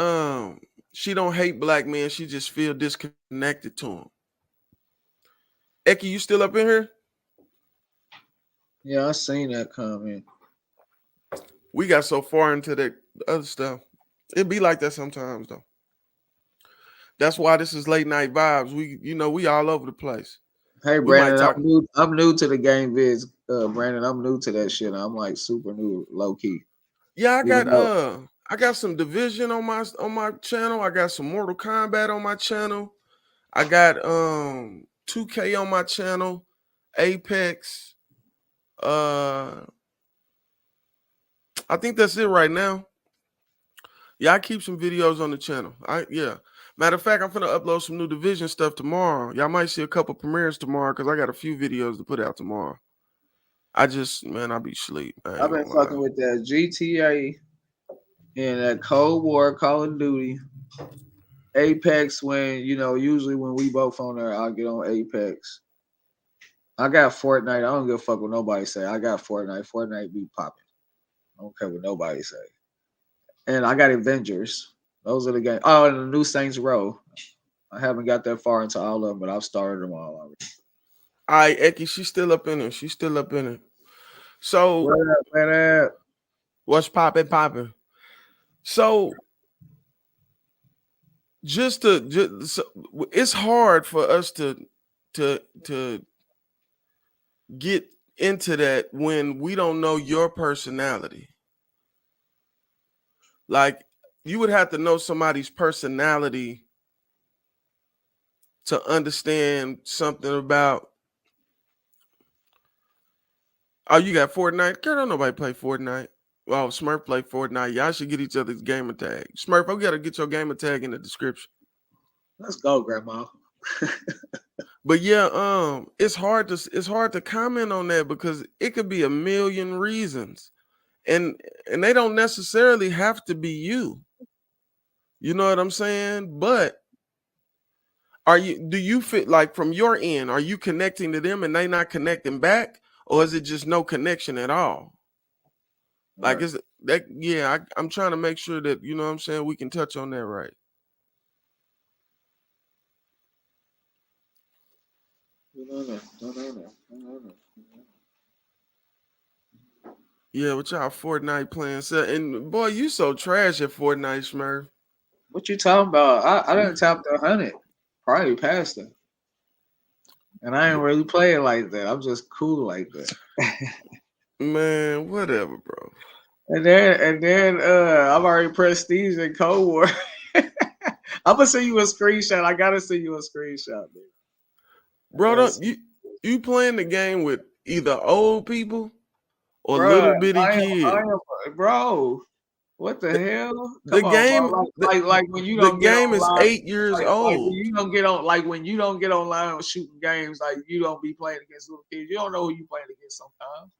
she don't hate black men, she just feel disconnected to them. Eki, you still up in here? Yeah, I seen that comment. We got so far into that other stuff. It be like that sometimes though. That's why this is late night vibes. We all over the place. Hey, We might Brandon, talk. I'm new to the game vids. Brandon, I'm new to that shit. I'm like super new, low key. Yeah, Even though I got some Division on my channel. I got some Mortal Kombat on my channel. I got 2K on my channel, Apex. I think that's it right now. Yeah, I keep some videos on the channel. Matter of fact, I'm gonna upload some new Division stuff tomorrow. Y'all might see a couple premieres tomorrow because I got a few videos to put out tomorrow. I be sleep. I've been fucking with that GTA and that Cold War, Call of Duty, Apex. When usually when we both on there, I'll get on Apex. I got Fortnite. I don't give a fuck what nobody say. I got Fortnite. Fortnite be popping. I don't care what nobody say. And I got Avengers. Those are the games. Oh, and the new Saints Row. I haven't got that far into all of them, but I've started them all already. All right, Eki, she's still up in it. So what up? What's popping? So it's hard for us to get into that when we don't know your personality. Like, you would have to know somebody's personality to understand something about. Oh, you got Fortnite? Girl, don't nobody play Fortnite. Well, Smurf play Fortnite. Y'all should get each other's gamer tag. Smurf, I gotta get your gamer tag in the description. Let's go, Grandma. But yeah, it's hard to comment on that because it could be a million reasons, and they don't necessarily have to be you. You know what I'm saying? But do you fit, like, from your end? Are you connecting to them and they not connecting back, or is it just no connection at all? Like, is it that? Yeah, I'm trying to make sure that you know what I'm saying we can touch on that right. Yeah, with y'all Fortnite playing, so, and boy, you so trash at Fortnite, Smurf. What you talking about? I didn't tap the 100, probably past it, and I ain't really playing like that. I'm just cool like that. Man, whatever, bro. And then I've already prestige in Cold War. I'm gonna send you a screenshot. I gotta send you a screenshot, dude. Bro, you playing the game with either old people or little bitty kids. Bro, what the hell? The game, like when you the don't get game is online, 8 years old. when you don't get online shooting games, like you don't be playing against little kids. You don't know who you playing against sometimes.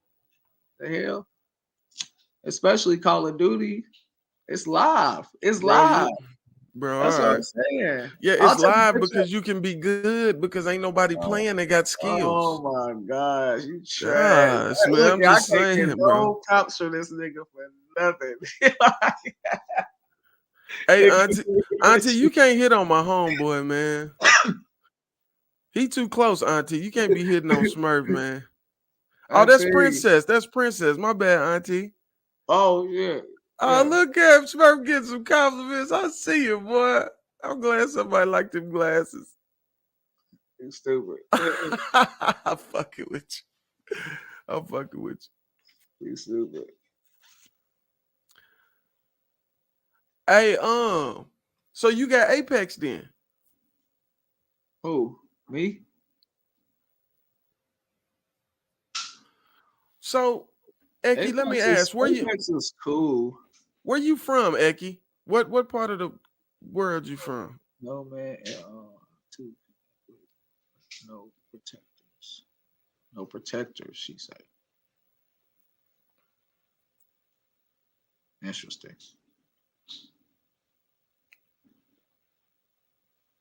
The hell? Especially Call of Duty. It's live. It's live. Bro, That's what I'm saying. Yeah, it's live because you can be good because ain't nobody playing. They got skills. Oh my gosh, you trash. Man, Look, I'm just I can't saying, get bro. no props for this nigga for nothing. Hey, auntie, you can't hit on my homeboy, man. He too close, auntie. You can't be hitting on Smurf, man. Oh, that's Princess. That's Princess. My bad, auntie. Oh, yeah. Oh, look at Smurf getting some compliments. I see you, boy. I'm glad somebody liked them glasses. You stupid. I'm fucking with you. You stupid. Hey, so you got Apex then? Who? Me? So, Eki, let me ask, Apex is cool. Where you from, Eki? What part of the world you from? No, man. No protectors, she said. Interesting.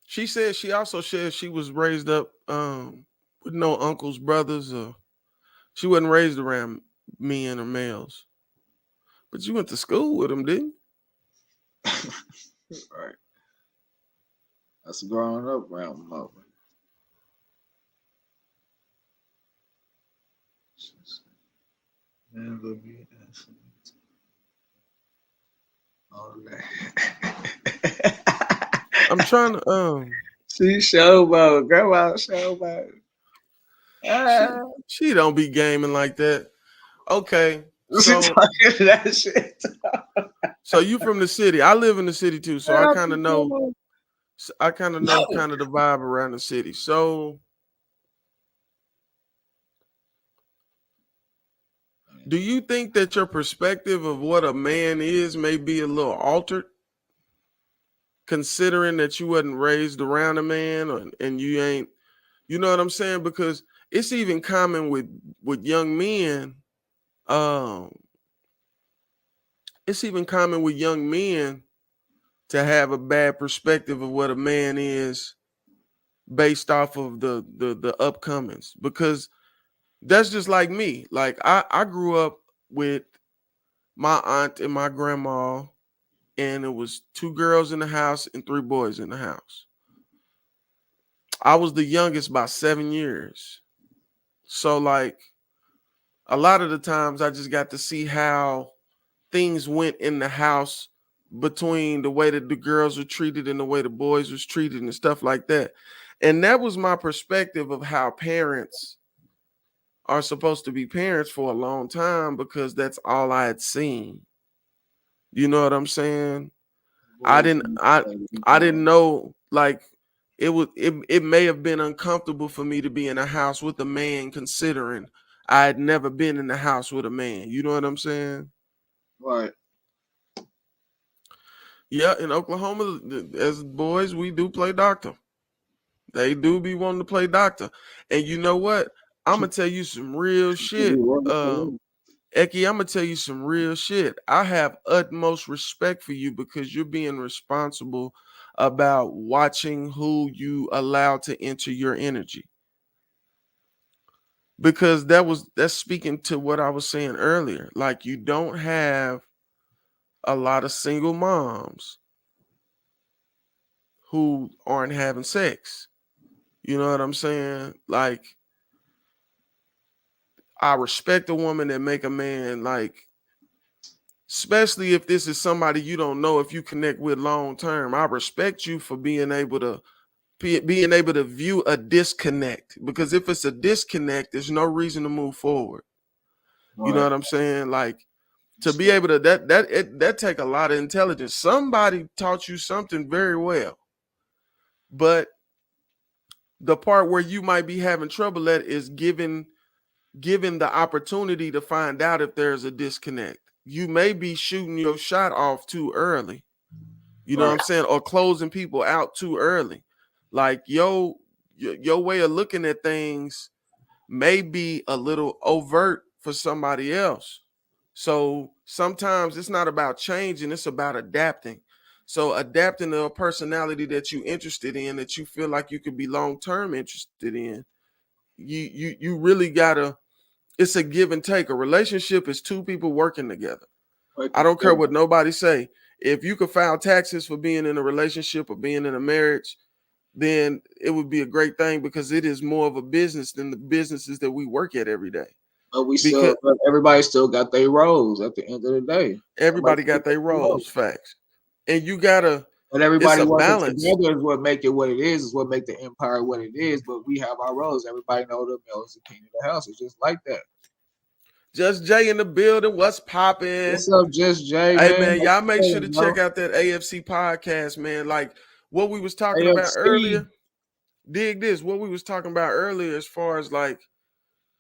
She also said she was raised up with no uncles, brothers, or she wasn't raised around men or males. But you went to school with them, didn't you? Right. That's growing up around mother. All that. I'm trying to She showboat, grandma showboat. she don't be gaming like that. Okay, She so talking that shit. so you from the city. I live in the city too, so I kind of know kind of the vibe around the city. So do you think that your perspective of what a man is may be a little altered, considering that you wasn't raised around a man and you ain't, you know what I'm saying? Because it's even common with young men. Um, it's even common with young men to have a bad perspective of what a man is based off of the upcomings. Because that's just like me. Like I grew up with my aunt and my grandma, and it was 2 girls in the house and 3 boys in the house. I was the youngest by 7 years. So like a lot of the times I just got to see how things went in the house between the way that the girls were treated and the way the boys was treated and stuff like that. And that was my perspective of how parents are supposed to be parents for a long time, because that's all I had seen. You know what I'm saying? I didn't know, like, it may have been uncomfortable for me to be in a house with a man, considering I had never been in the house with a man. You know what I'm saying? Right. Yeah, in Oklahoma, as boys, we do play doctor. They do be wanting to play doctor. And you know what? I'm gonna tell you some real shit. Eki, I'm gonna tell you some real shit. I have utmost respect for you because you're being responsible about watching who you allow to enter your energy. Because that's speaking to what I was saying earlier. Like, you don't have a lot of single moms who aren't having sex. You know what I'm saying? Like, I respect a woman that make a man, like, especially if this is somebody you don't know if you connect with long term. I respect you for being able to view a disconnect, because if it's a disconnect, there's no reason to move forward. Right. You know what I'm saying? Like, to be able to that take a lot of intelligence. Somebody taught you something very well, but the part where you might be having trouble at is given the opportunity to find out if there's a disconnect. You may be shooting your shot off too early. You know what I'm saying? Or closing people out too early. Like, your way of looking at things may be a little overt for somebody else. So sometimes it's not about changing, it's about adapting. So adapting to a personality that you're interested in, that you feel like you could be long-term interested in, you really gotta, it's a give and take. A relationship is 2 people working together. I don't care what nobody say. If you could file taxes for being in a relationship or being in a marriage, then it would be a great thing, because it is more of a business than the businesses that we work at every day. But Because everybody still got their roles at the end of the day. everybody got their roles, facts. And you gotta, but everybody it's a working balance. together is what make it what it is what make the empire what it is. But we have our roles. Everybody know the male is the king of the house. It's just like that. Just Jay in the building. What's popping? What's up, Just Jay? Hey man, y'all make sure to check out that AFC podcast, man. Like what we was talking about earlier. Dig this. What we was talking about earlier, as far as like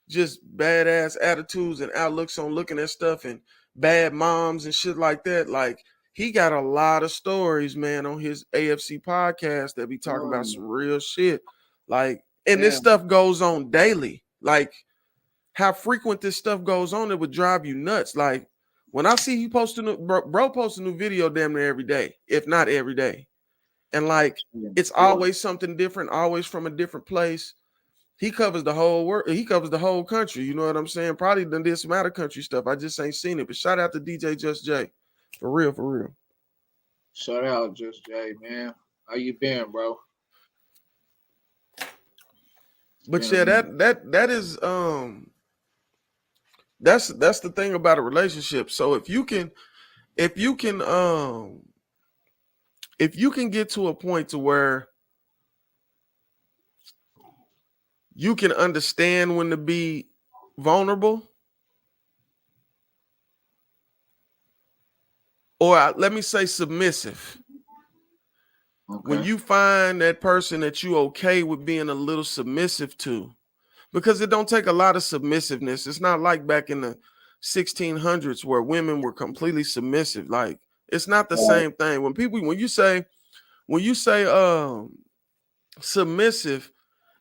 just badass attitudes and outlooks on looking at stuff and bad moms and shit like that. Like, he got a lot of stories, man, on his AFC podcast that be talking about some real shit. Like, and this stuff goes on daily. Like, how frequent this stuff goes on, it would drive you nuts. Like, when I see he posting, bro posts a new video damn near every day, if not every day. And like, it's always something different, always from a different place. He covers the whole world. He covers the whole country. You know what I'm saying? Probably done did some out of country stuff. I just ain't seen it. But shout out to DJ Just J. For real, for real. Shout out, Just Jay, man. How you been, bro? But yeah, that is that's the thing about a relationship. So if you can if you can get to a point to where you can understand when to be vulnerable, or let me say submissive. When Okay. you find that person that you okay with being a little submissive to, because it don't take a lot of submissiveness. It's not like back in the 1600s where women were completely submissive. Like it's not the same thing. When you say submissive,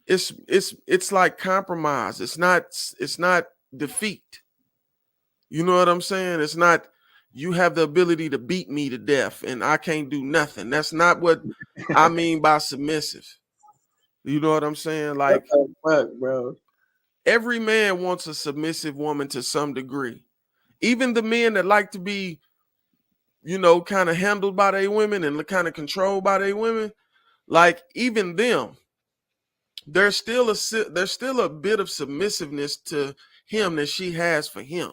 it's like compromise. It's not defeat. You know what I'm saying? It's not you have the ability to beat me to death and I can't do nothing. That's not what I mean by submissive. You know what I'm saying? What Like the fuck, bro? every man wants a submissive woman to some degree. Even the men that like to be, kind of handled by their women and kind of controlled by their women, like even them, there's still a bit of submissiveness to him that she has for him.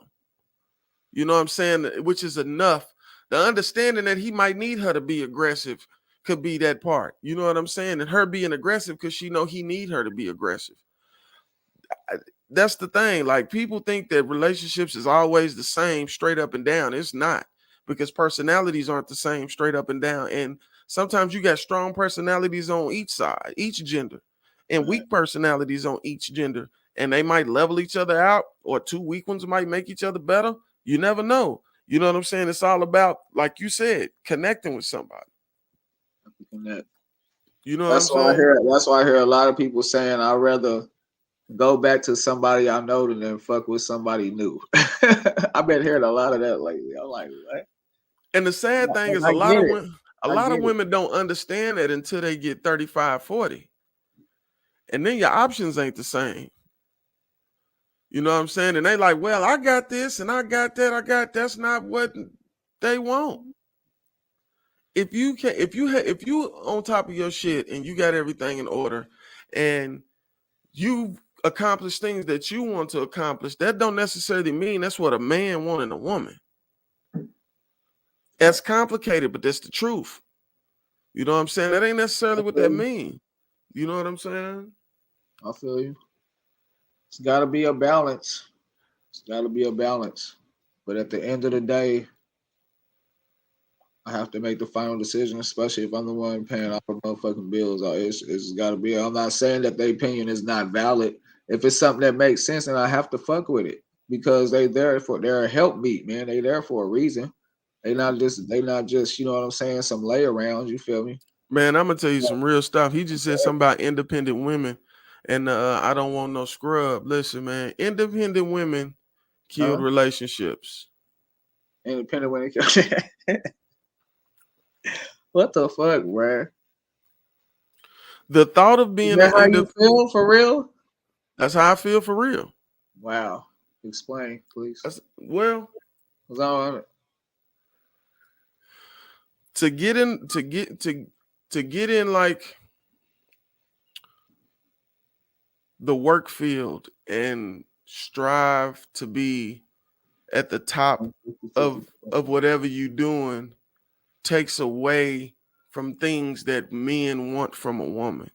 You know what I'm saying? Which is enough. The understanding that he might need her to be aggressive could be that part. You know what I'm saying? And her being aggressive because she know he need her to be aggressive. That's the thing. Like people think that relationships is always the same straight up and down. It's not, because personalities aren't the same straight up and down. And sometimes you got strong personalities on each side, each gender, and weak personalities on each gender. And they might level each other out, or two weak ones might make each other better. You never know. You know what I'm saying? It's all about, like you said, connecting with somebody. You know what I'm saying? That's why I hear a lot of people saying I'd rather go back to somebody I know than fuck with somebody new. I've been hearing a lot of that lately. I'm like, what? And the sad thing is I a lot get of it. women, women don't understand that until they get 35, 40. And then your options ain't the same. You know what I'm saying? And they like, well, I got this and I got that. That's not what they want. If you on top of your shit and you got everything in order and you accomplish things that you want to accomplish, that don't necessarily mean that's what a man wants in a woman. That's complicated, but that's the truth. You know what I'm saying? That ain't necessarily what that means. You know what I'm saying? I feel you. It's got to be a balance. It's got to be a balance. But at the end of the day, I have to make the final decision, especially if I'm the one paying all the motherfucking bills. It's got to be. I'm not saying that their opinion is not valid. If it's something that makes sense, then I have to fuck with it because they're a help meet, man. They there for a reason. They not just you know what I'm saying, some lay around. You feel me? Man, I'm gonna tell you some real stuff. He just said something about independent women, and I don't want no scrub. Listen, man, independent women killed relationships. Independent women. What the fuck, bro? The thought of being Is that how you feel for real? That's how I feel for real. Wow. Explain, please. Well, to get in like the work field and strive to be at the top of whatever you're doing takes away from things that men want from a woman.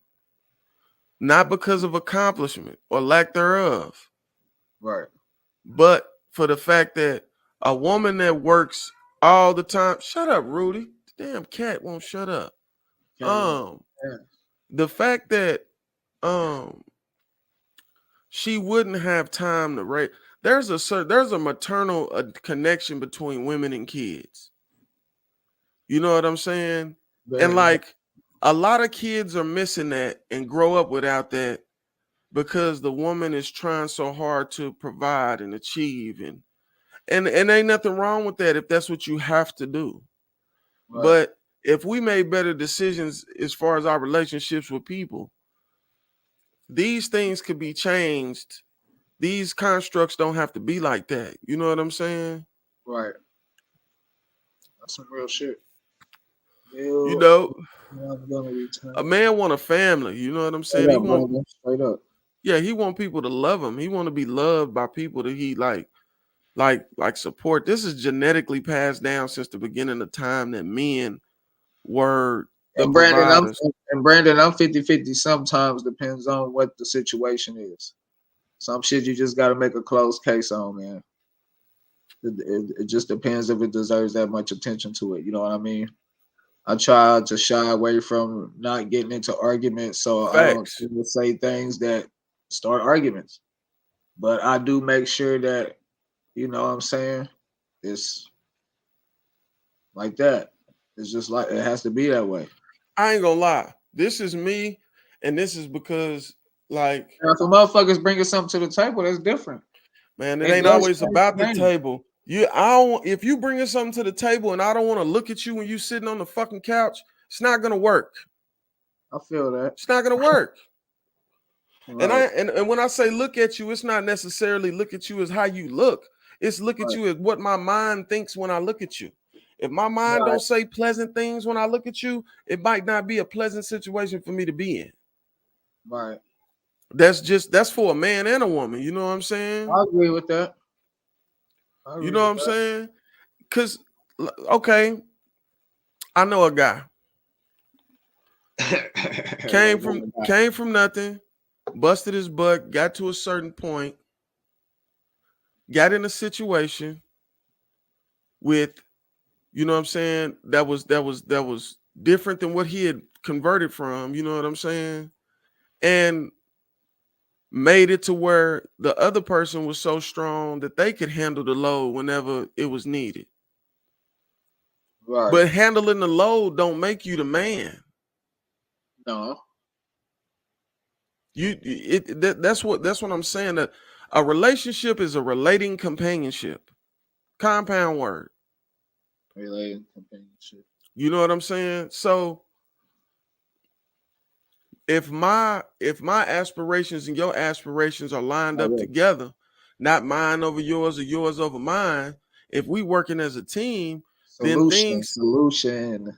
Not because of accomplishment or lack thereof. Right. But for the fact that a woman that works all the time, shut up, Rudy. The damn cat won't shut up. The fact that she wouldn't have time to raise. There's a maternal connection between women and kids. You know what I'm saying? And like a lot of kids are missing that and grow up without that because the woman is trying so hard to provide and achieve and ain't nothing wrong with that if that's what you have to do. Right. But if we made better decisions as far as our relationships with people, these things could be changed. These constructs don't have to be like that. You know what I'm saying? Right. That's some real shit. You know, I'm gonna return. a man want a family. You know what I'm saying? Straight He up, want, brother. Straight up. yeah, he want people to love him. He want to be loved by people that he like support. This is genetically passed down since the beginning of time that men were the And providers. Brandon, I'm 50-50 sometimes, depends on what the situation is. Some shit you just gotta make a closed case on, man. It just depends if it deserves that much attention to it. You know what I mean? I try to shy away from not getting into arguments so I don't Facts. say things that start arguments. But I do make sure that, you know what I'm saying, it's like that. It's just like it has to be that way. I ain't gonna lie. This is me, and this is because, like, Now, if a motherfucker's bringing something to the table, that's different. man, it It ain't does always change about the the game. table. I don't. If you bringing something to the table and I don't want to look at you when you sitting on the fucking couch, it's not gonna work. I feel that. It's not gonna work. And Right, and when I say look at you, it's not necessarily look at you as how you look. It's look at right, you as what my mind thinks when I look at you. If my mind right, don't say pleasant things when I look at you, it might not be a pleasant situation for me to be in. right. That's for a man and a woman. You know what I'm saying? I agree with that. I You agree know what with I'm that. saying? Cause okay, I know a guy came from nothing, busted his butt, got to a certain point, got in a situation with, you know what I'm saying, that was different than what he had converted from, you know what I'm saying? And made it to where the other person was so strong that they could handle the load whenever it was needed. Right. But handling the load don't make you the man. No. That's what I'm saying. That a relationship is a relating companionship. Compound word. Related companionship. You know what I'm saying? So if my aspirations and your aspirations are lined up together, not mine over yours or yours over mine, if we working as a team, then Solution.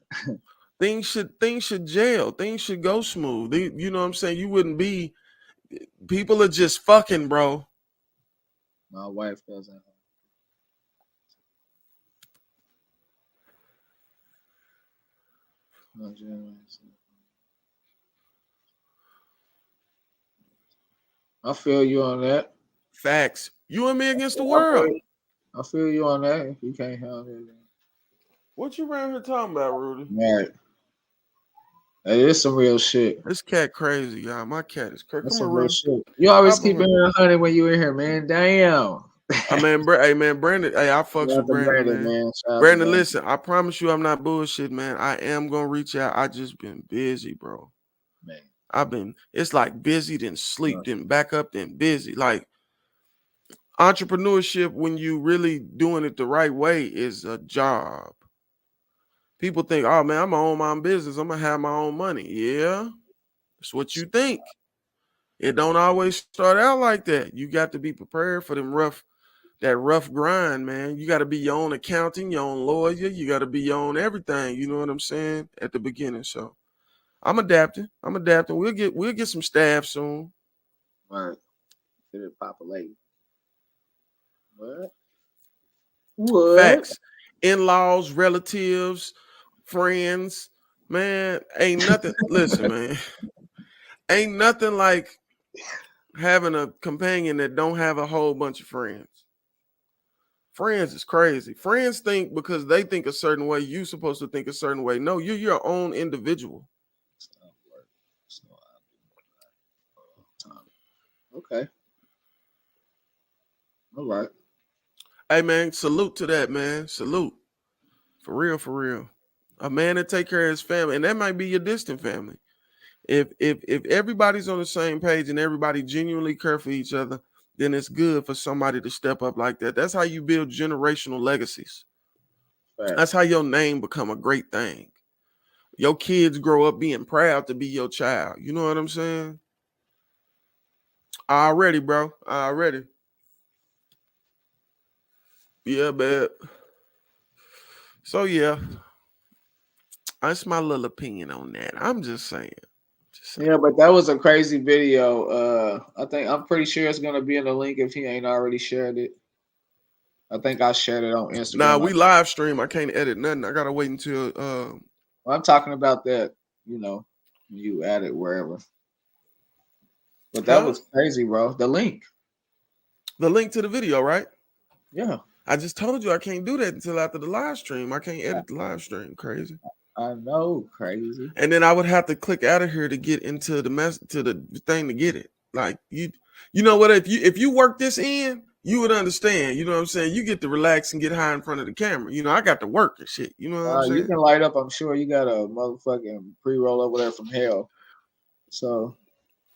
things should gel. Things should go smooth. You know what I'm saying? You wouldn't be, people are just fucking, bro. My wife doesn't. I feel you on that. Facts. You and me against the world. I feel you on that. If you can't handle it, then. What you around here talking about, Rudy? Right. That is some real shit. This cat crazy, y'all. My cat is crazy. That's Come some on, real Rudy. shit. You always Hop keep it on. 100 when you in here, man. Damn. Hey man, Brandon. Hey, I fucks with Brandon, man. Brandon, listen. I promise you, I'm not bullshit, man. I am gonna reach out. I just been busy, bro. Man. It's like busy, then sleep, then back up, then busy. Like entrepreneurship, when you really doing it the right way, is a job. People think, oh man, I'm gonna own my own business. I'm gonna have my own money. Yeah, that's what you think. It don't always start out like that. You got to be prepared for that rough grind, man. You got to be your own accountant, your own lawyer. You got to be your own everything. You know what I'm saying? At the beginning. So I'm adapting. We'll get some staff soon. Right. Get it populated. What? Facts. In-laws, relatives, friends. Man, ain't nothing. Listen, man. Ain't nothing like having a companion that don't have a whole bunch of friends. Friends is crazy. Friends think because they think a certain way, you supposed to think a certain way. No, you're your own individual. Okay. All right. Hey man, salute to that, man. Salute. For real, for real. A man that take care of his family, and that might be your distant family. If everybody's on the same page and everybody genuinely care for each other, then it's good for somebody to step up like that. That's how you build generational legacies. Right. That's how your name become a great thing. Your kids grow up being proud to be your child. You know what I'm saying? Already, bro. Already. Yeah, babe. So yeah. That's my little opinion on that. I'm just saying. Yeah, but that was a crazy video. I'm pretty sure it's gonna be in the link if he ain't already shared it. I think I shared it on Instagram. Nah, we live stream. I can't edit nothing. I gotta wait until Well, I'm talking about that, you add it wherever. But that was crazy, bro. The link to the video, right? Yeah. I just told you I can't do that until after the live stream. I can't edit the live stream. Crazy. I know, crazy. And then I would have to click out of here to get into the thing to get it. Like you know what? If you work this in, you would understand. You know what I'm saying? You get to relax and get high in front of the camera. I got to work and shit. You know what I'm saying? You can light up. I'm sure you got a motherfucking pre-roll over there from hell. So.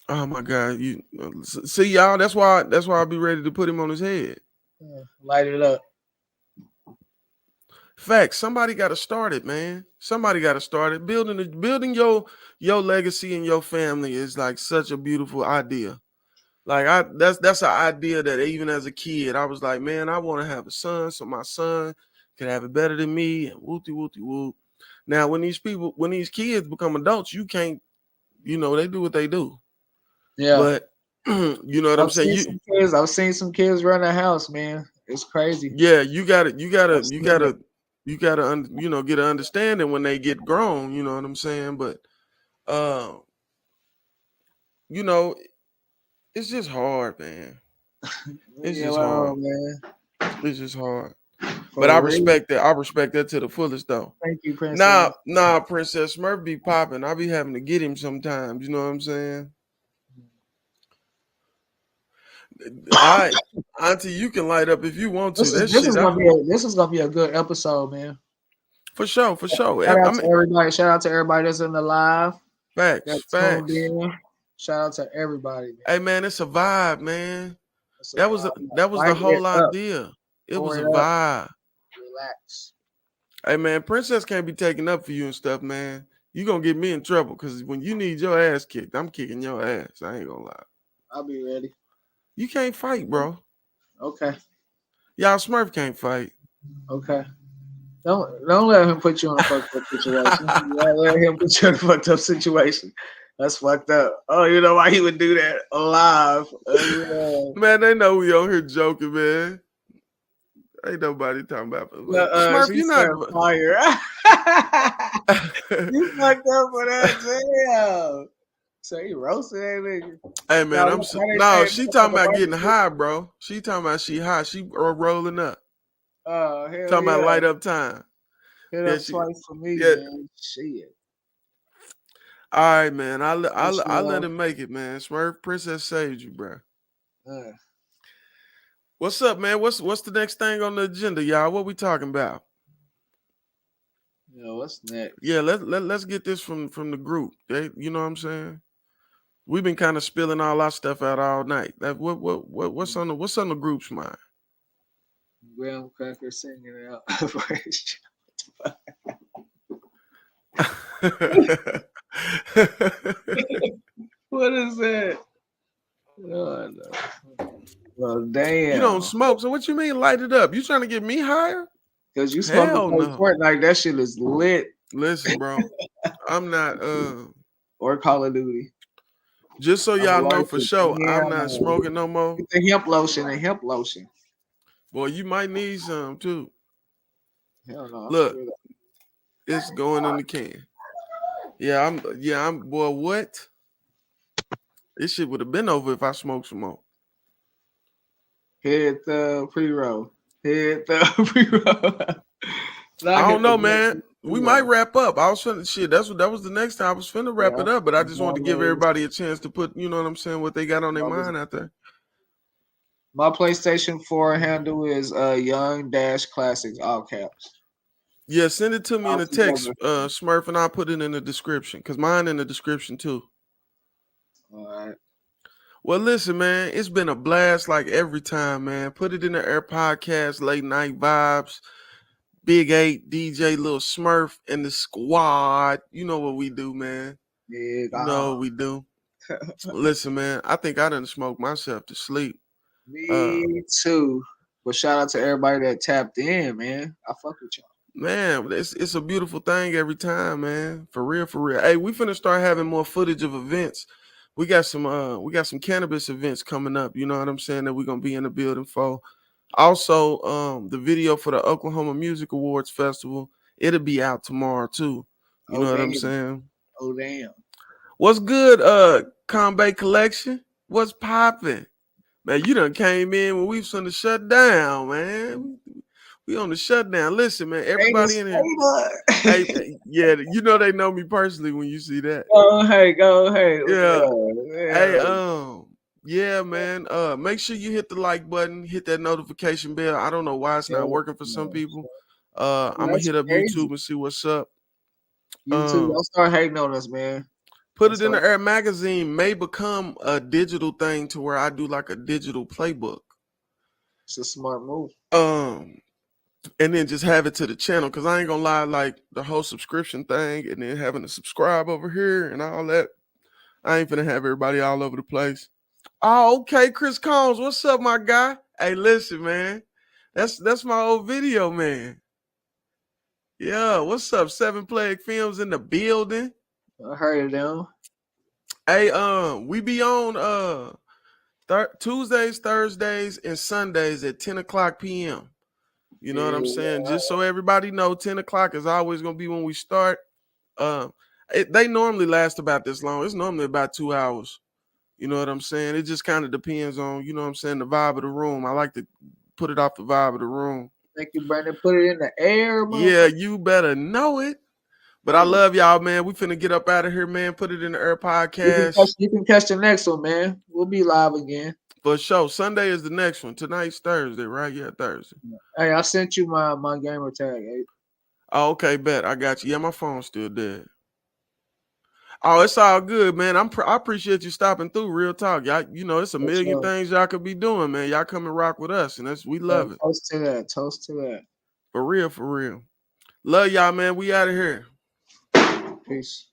Oh my God! You see, y'all. That's why I'll be ready to put him on his head. Yeah, light it up. Facts. Somebody got to start it, man. Somebody got to start it. Building your legacy and your family is like such a beautiful idea. Like that's an idea that even as a kid, I was like, man, I want to have a son, so my son can have it better than me. And whoop. Now, when these kids become adults, you can't, they do what they do. Yeah. But you know what I'm saying? I've seen some kids run a house, man. It's crazy. Yeah, you gotta get an understanding when they get grown, you know what I'm saying? But it's just hard, man. It's just hard, man. It's just hard. But I respect that. I respect that to the fullest, though. Thank you, Princess. Nah, Princess Smurf be popping. I be having to get him sometimes. You know what I'm saying? All right, Auntie, you can light up if you want to. This is gonna be a good episode, man. For sure. Shout out to everybody. Shout out to everybody that's in the live. Facts. Shout out to everybody. Man. Hey man, it's a vibe, man. That was the whole idea. It was a vibe. Relax. Hey man, Princess can't be taken up for you and stuff, man. You gonna get me in trouble because when you need your ass kicked, I'm kicking your ass. I ain't gonna lie. I'll be ready. You can't fight, bro. Okay. Y'all Smurf can't fight. Okay. Don't let him put you in a fucked up situation. Let him put you in a fucked up situation. That's fucked up. Oh, you know why he would do that live? Man, they know we on here joking, man. Ain't nobody talking about Smurf. You not fire. You fucked up for that, damn. So he roasted that nigga. Hey man, she talking about getting high, bro. She talking about she high. She rolling up. Oh, hell talking about light up time. Hit up twice for me, man. Shit. All right, man. I let him make it, man. Smurf Princess saved you, bro. What's up, man? What's the next thing on the agenda, y'all? What we talking about? Yeah, what's next? Yeah, let's get this from the group. You know what I'm saying? We've been kind of spilling all our stuff out all night. What's on the group's mind? Graham Cracker singing it out. What is that? Oh, no. Well, damn. You don't smoke, so what you mean light it up? You trying to get me higher? Because you smoke Fortnite, that shit is lit. Listen, bro, I'm not or Call of Duty. Just so y'all know for sure, I'm not smoking no more. Get the hemp lotion. Boy, you might need some too. Hell no. Look, it's going in the can. Yeah, I'm boy, what? This shit would have been over if I smoked some more. Hit the pre-roll. I don't know, man. We might wrap up. I was finna shit. That was the next time I was finna wrap it up, but I just wanted to give everybody a chance to put, you know what I'm saying, what they got on their mind out there. My PlayStation 4 handle is Young-Classics, all caps. Yeah, send it to me in a text, Smurf, and I'll put it in the description because mine in the description too. All right. Well, listen, man, it's been a blast like every time, man. Put it in the Air Podcast, Late Night Vibes, Big 8, DJ Lil Smurf, and the squad. You know what we do, man. Yeah, you know what we do. Listen, man, I think I done smoked myself to sleep. Me too. But shout out to everybody that tapped in, man. I fuck with y'all. Man, it's a beautiful thing every time, man. For real, for real. Hey, we finna start having more footage of events. We got some cannabis events coming up, you know what I'm saying, that we're gonna be in the building for. Also, the video for the Oklahoma Music Awards Festival, it'll be out tomorrow too. You Oh know what I'm damn. saying? Oh damn. What's good, Combat Collection? What's popping? Man, you done came in when we was on the shut down, man. We on the shutdown. Listen, man, everybody in here. Hey, yeah, you know they know me personally when you see that. Go ahead. Yeah. Hey, Yeah. yeah, man. Make sure you hit the like button, hit that notification bell. I don't know why it's not working for some people. I'm gonna That's hit up crazy. YouTube and see what's up. YouTube, don't start hating on us, man. Put It in the Air magazine may become a digital thing to where I do like a digital playbook. It's a smart move. And then just have it to the channel, because I ain't gonna lie, like the whole subscription thing and then having to subscribe over here and all that, I ain't finna have everybody all over the place. Oh, okay, Chris Combs, what's up, my guy? Hey, listen, man, that's my old video, man. Yeah, what's up? 7 Plague Films in the building. I heard of them. Hey, we be on Tuesdays, Thursdays, and Sundays at 10 o'clock p.m. You know what I'm saying? Just so everybody know, 10 o'clock is always going to be when we start. They normally last about this long. It's normally about 2 hours. You know what I'm saying? It just kind of depends on, you know what I'm saying, the vibe of the room. I like to put it off the vibe of the room. Thank you, Brandon. Put it in the air, Yeah, you better know it. But I love y'all, man. We finna get up out of here, man. Put It in the Air podcast. You can catch the next one, man. We'll be live again. For sure. Sunday is the next one. Tonight's Thursday, right? Yeah, Thursday. Hey, I sent you my gamer tag. Hey. Oh, okay, bet. I got you. Yeah, my phone's still dead. Oh, it's all good, man. I appreciate you stopping through. Real talk, y'all. You know, it's a million things y'all could be doing, man. Y'all come and rock with us, and we love it. Toast to that. Toast to that. For real, for real. Love y'all, man. We out of here. Peace.